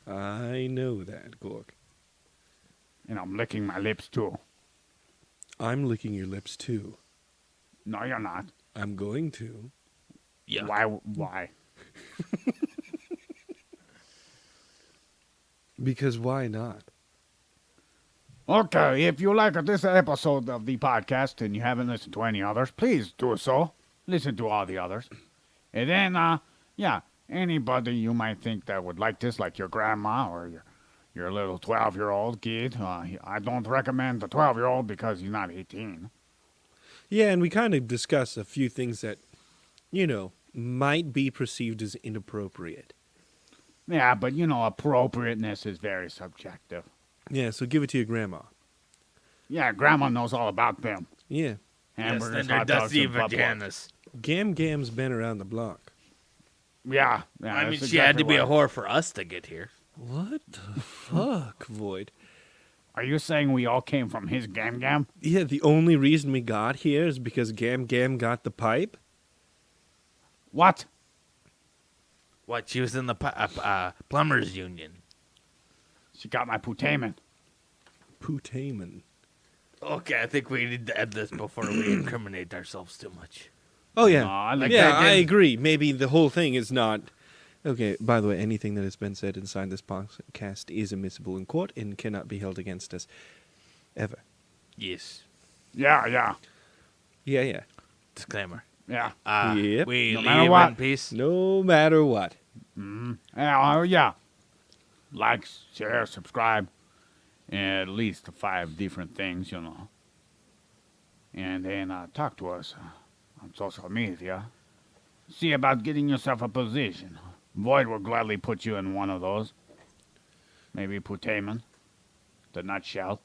I know that, Gork. And I'm licking my lips, too. I'm licking your lips too. No, you're not. I'm going to. Yeah. Why? Because why not? Okay, if you like this episode of the podcast and you haven't listened to any others, please do so. Listen to all the others. And then, anybody you might think that would like this, like your grandma or your little 12-year-old kid. I don't recommend the 12-year-old because he's not 18. Yeah, and we kind of discuss a few things that, might be perceived as inappropriate. Yeah, but appropriateness is very subjective. Yeah, so give it to your grandma. Yeah, Grandma knows all about them. Yeah. Yes, Hamburgers, and they're hot dogs, dusty and butt plugs. vaginas. Gam Gam's been around the block. Yeah. I mean, that's she had to exactly be a what- whore for us to get here. What the fuck, Void? Are you saying we all came from his gam? Yeah, the only reason we got here is because Gam Gam got the pipe? What? What? She was in the plumbers union. She got my putamen. Putamen. Okay, I think we need to end this before we incriminate ourselves too much. Oh, yeah. No, I like Yeah, that. I agree. Maybe the whole thing is not Okay, by the way, anything that has been said inside this podcast is admissible in court and cannot be held against us ever. Yes. Yeah, yeah, Yeah. Disclaimer. yeah. Yep. We No leave matter what. in peace. No matter what. Yeah. Like, share, subscribe. At least 5 different things, you know. And then talk to us on social media. See about getting yourself a position. Void will gladly put you in one of those. Maybe Putamen. The nutshell.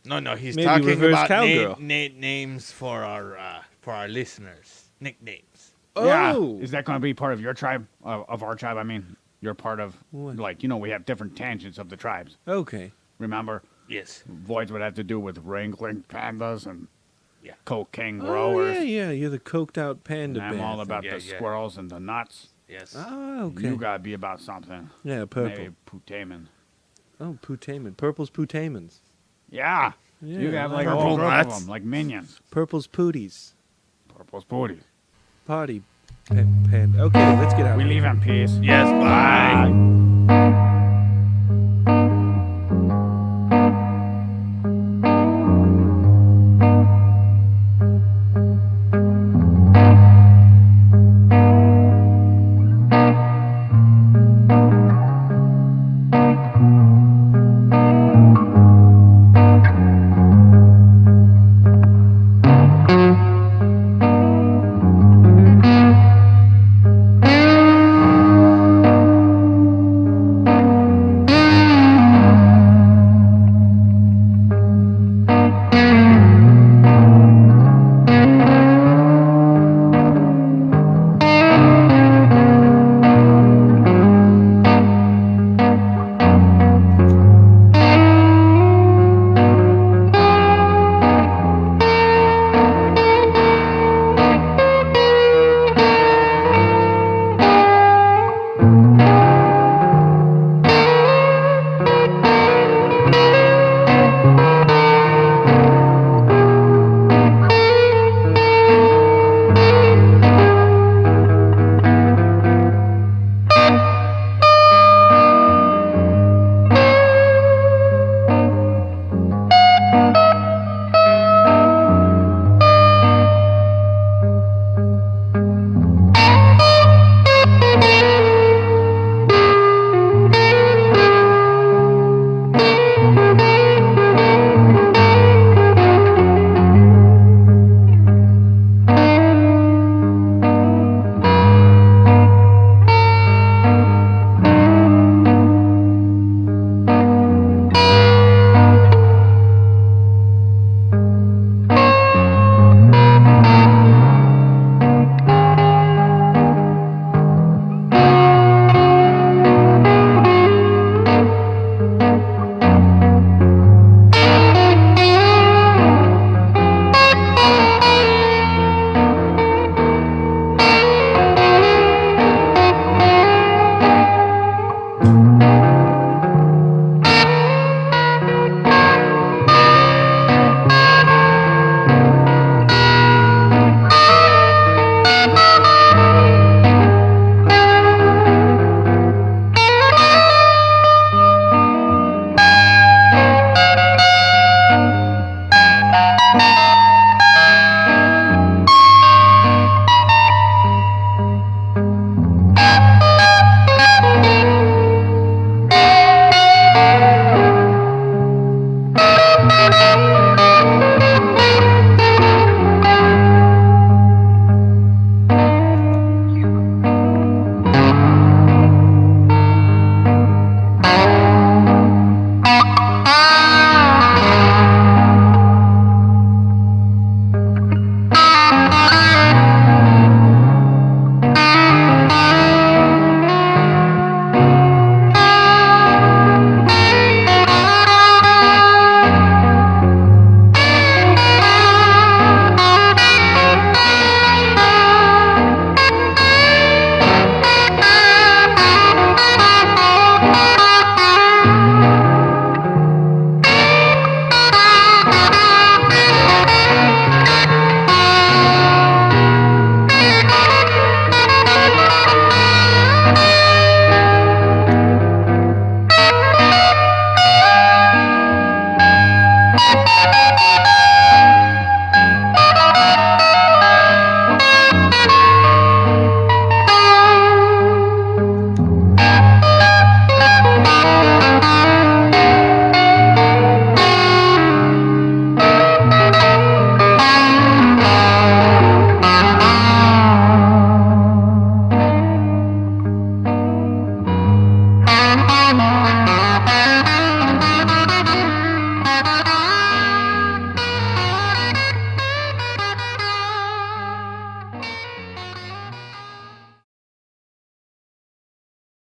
No, he's Maybe talking reverse about cowgirl. names for our listeners. Nicknames. Yeah. Oh! Is that going to be part of your tribe? Of our tribe, I mean. You're part of, What? like, you know, we have different tangents of the tribes. Okay. Remember? Yes. Voids would have to do with wrangling pandas and Yeah. cocaine Oh, growers. yeah. You're the coked out panda And I'm bear all thing. about Yeah, the yeah. squirrels and the nuts. Yes. Ah, okay. You gotta be about something. Yeah, purple. Maybe Putamen. Oh, Putamen. Purple's Putamens. Yeah. Yeah, You have like a Purple whole group of nuts. them, like minions. Purple's Pooties. Purple's booty. Party. Pan. Okay, let's get out. We leave in peace. Yes. Bye. Bye.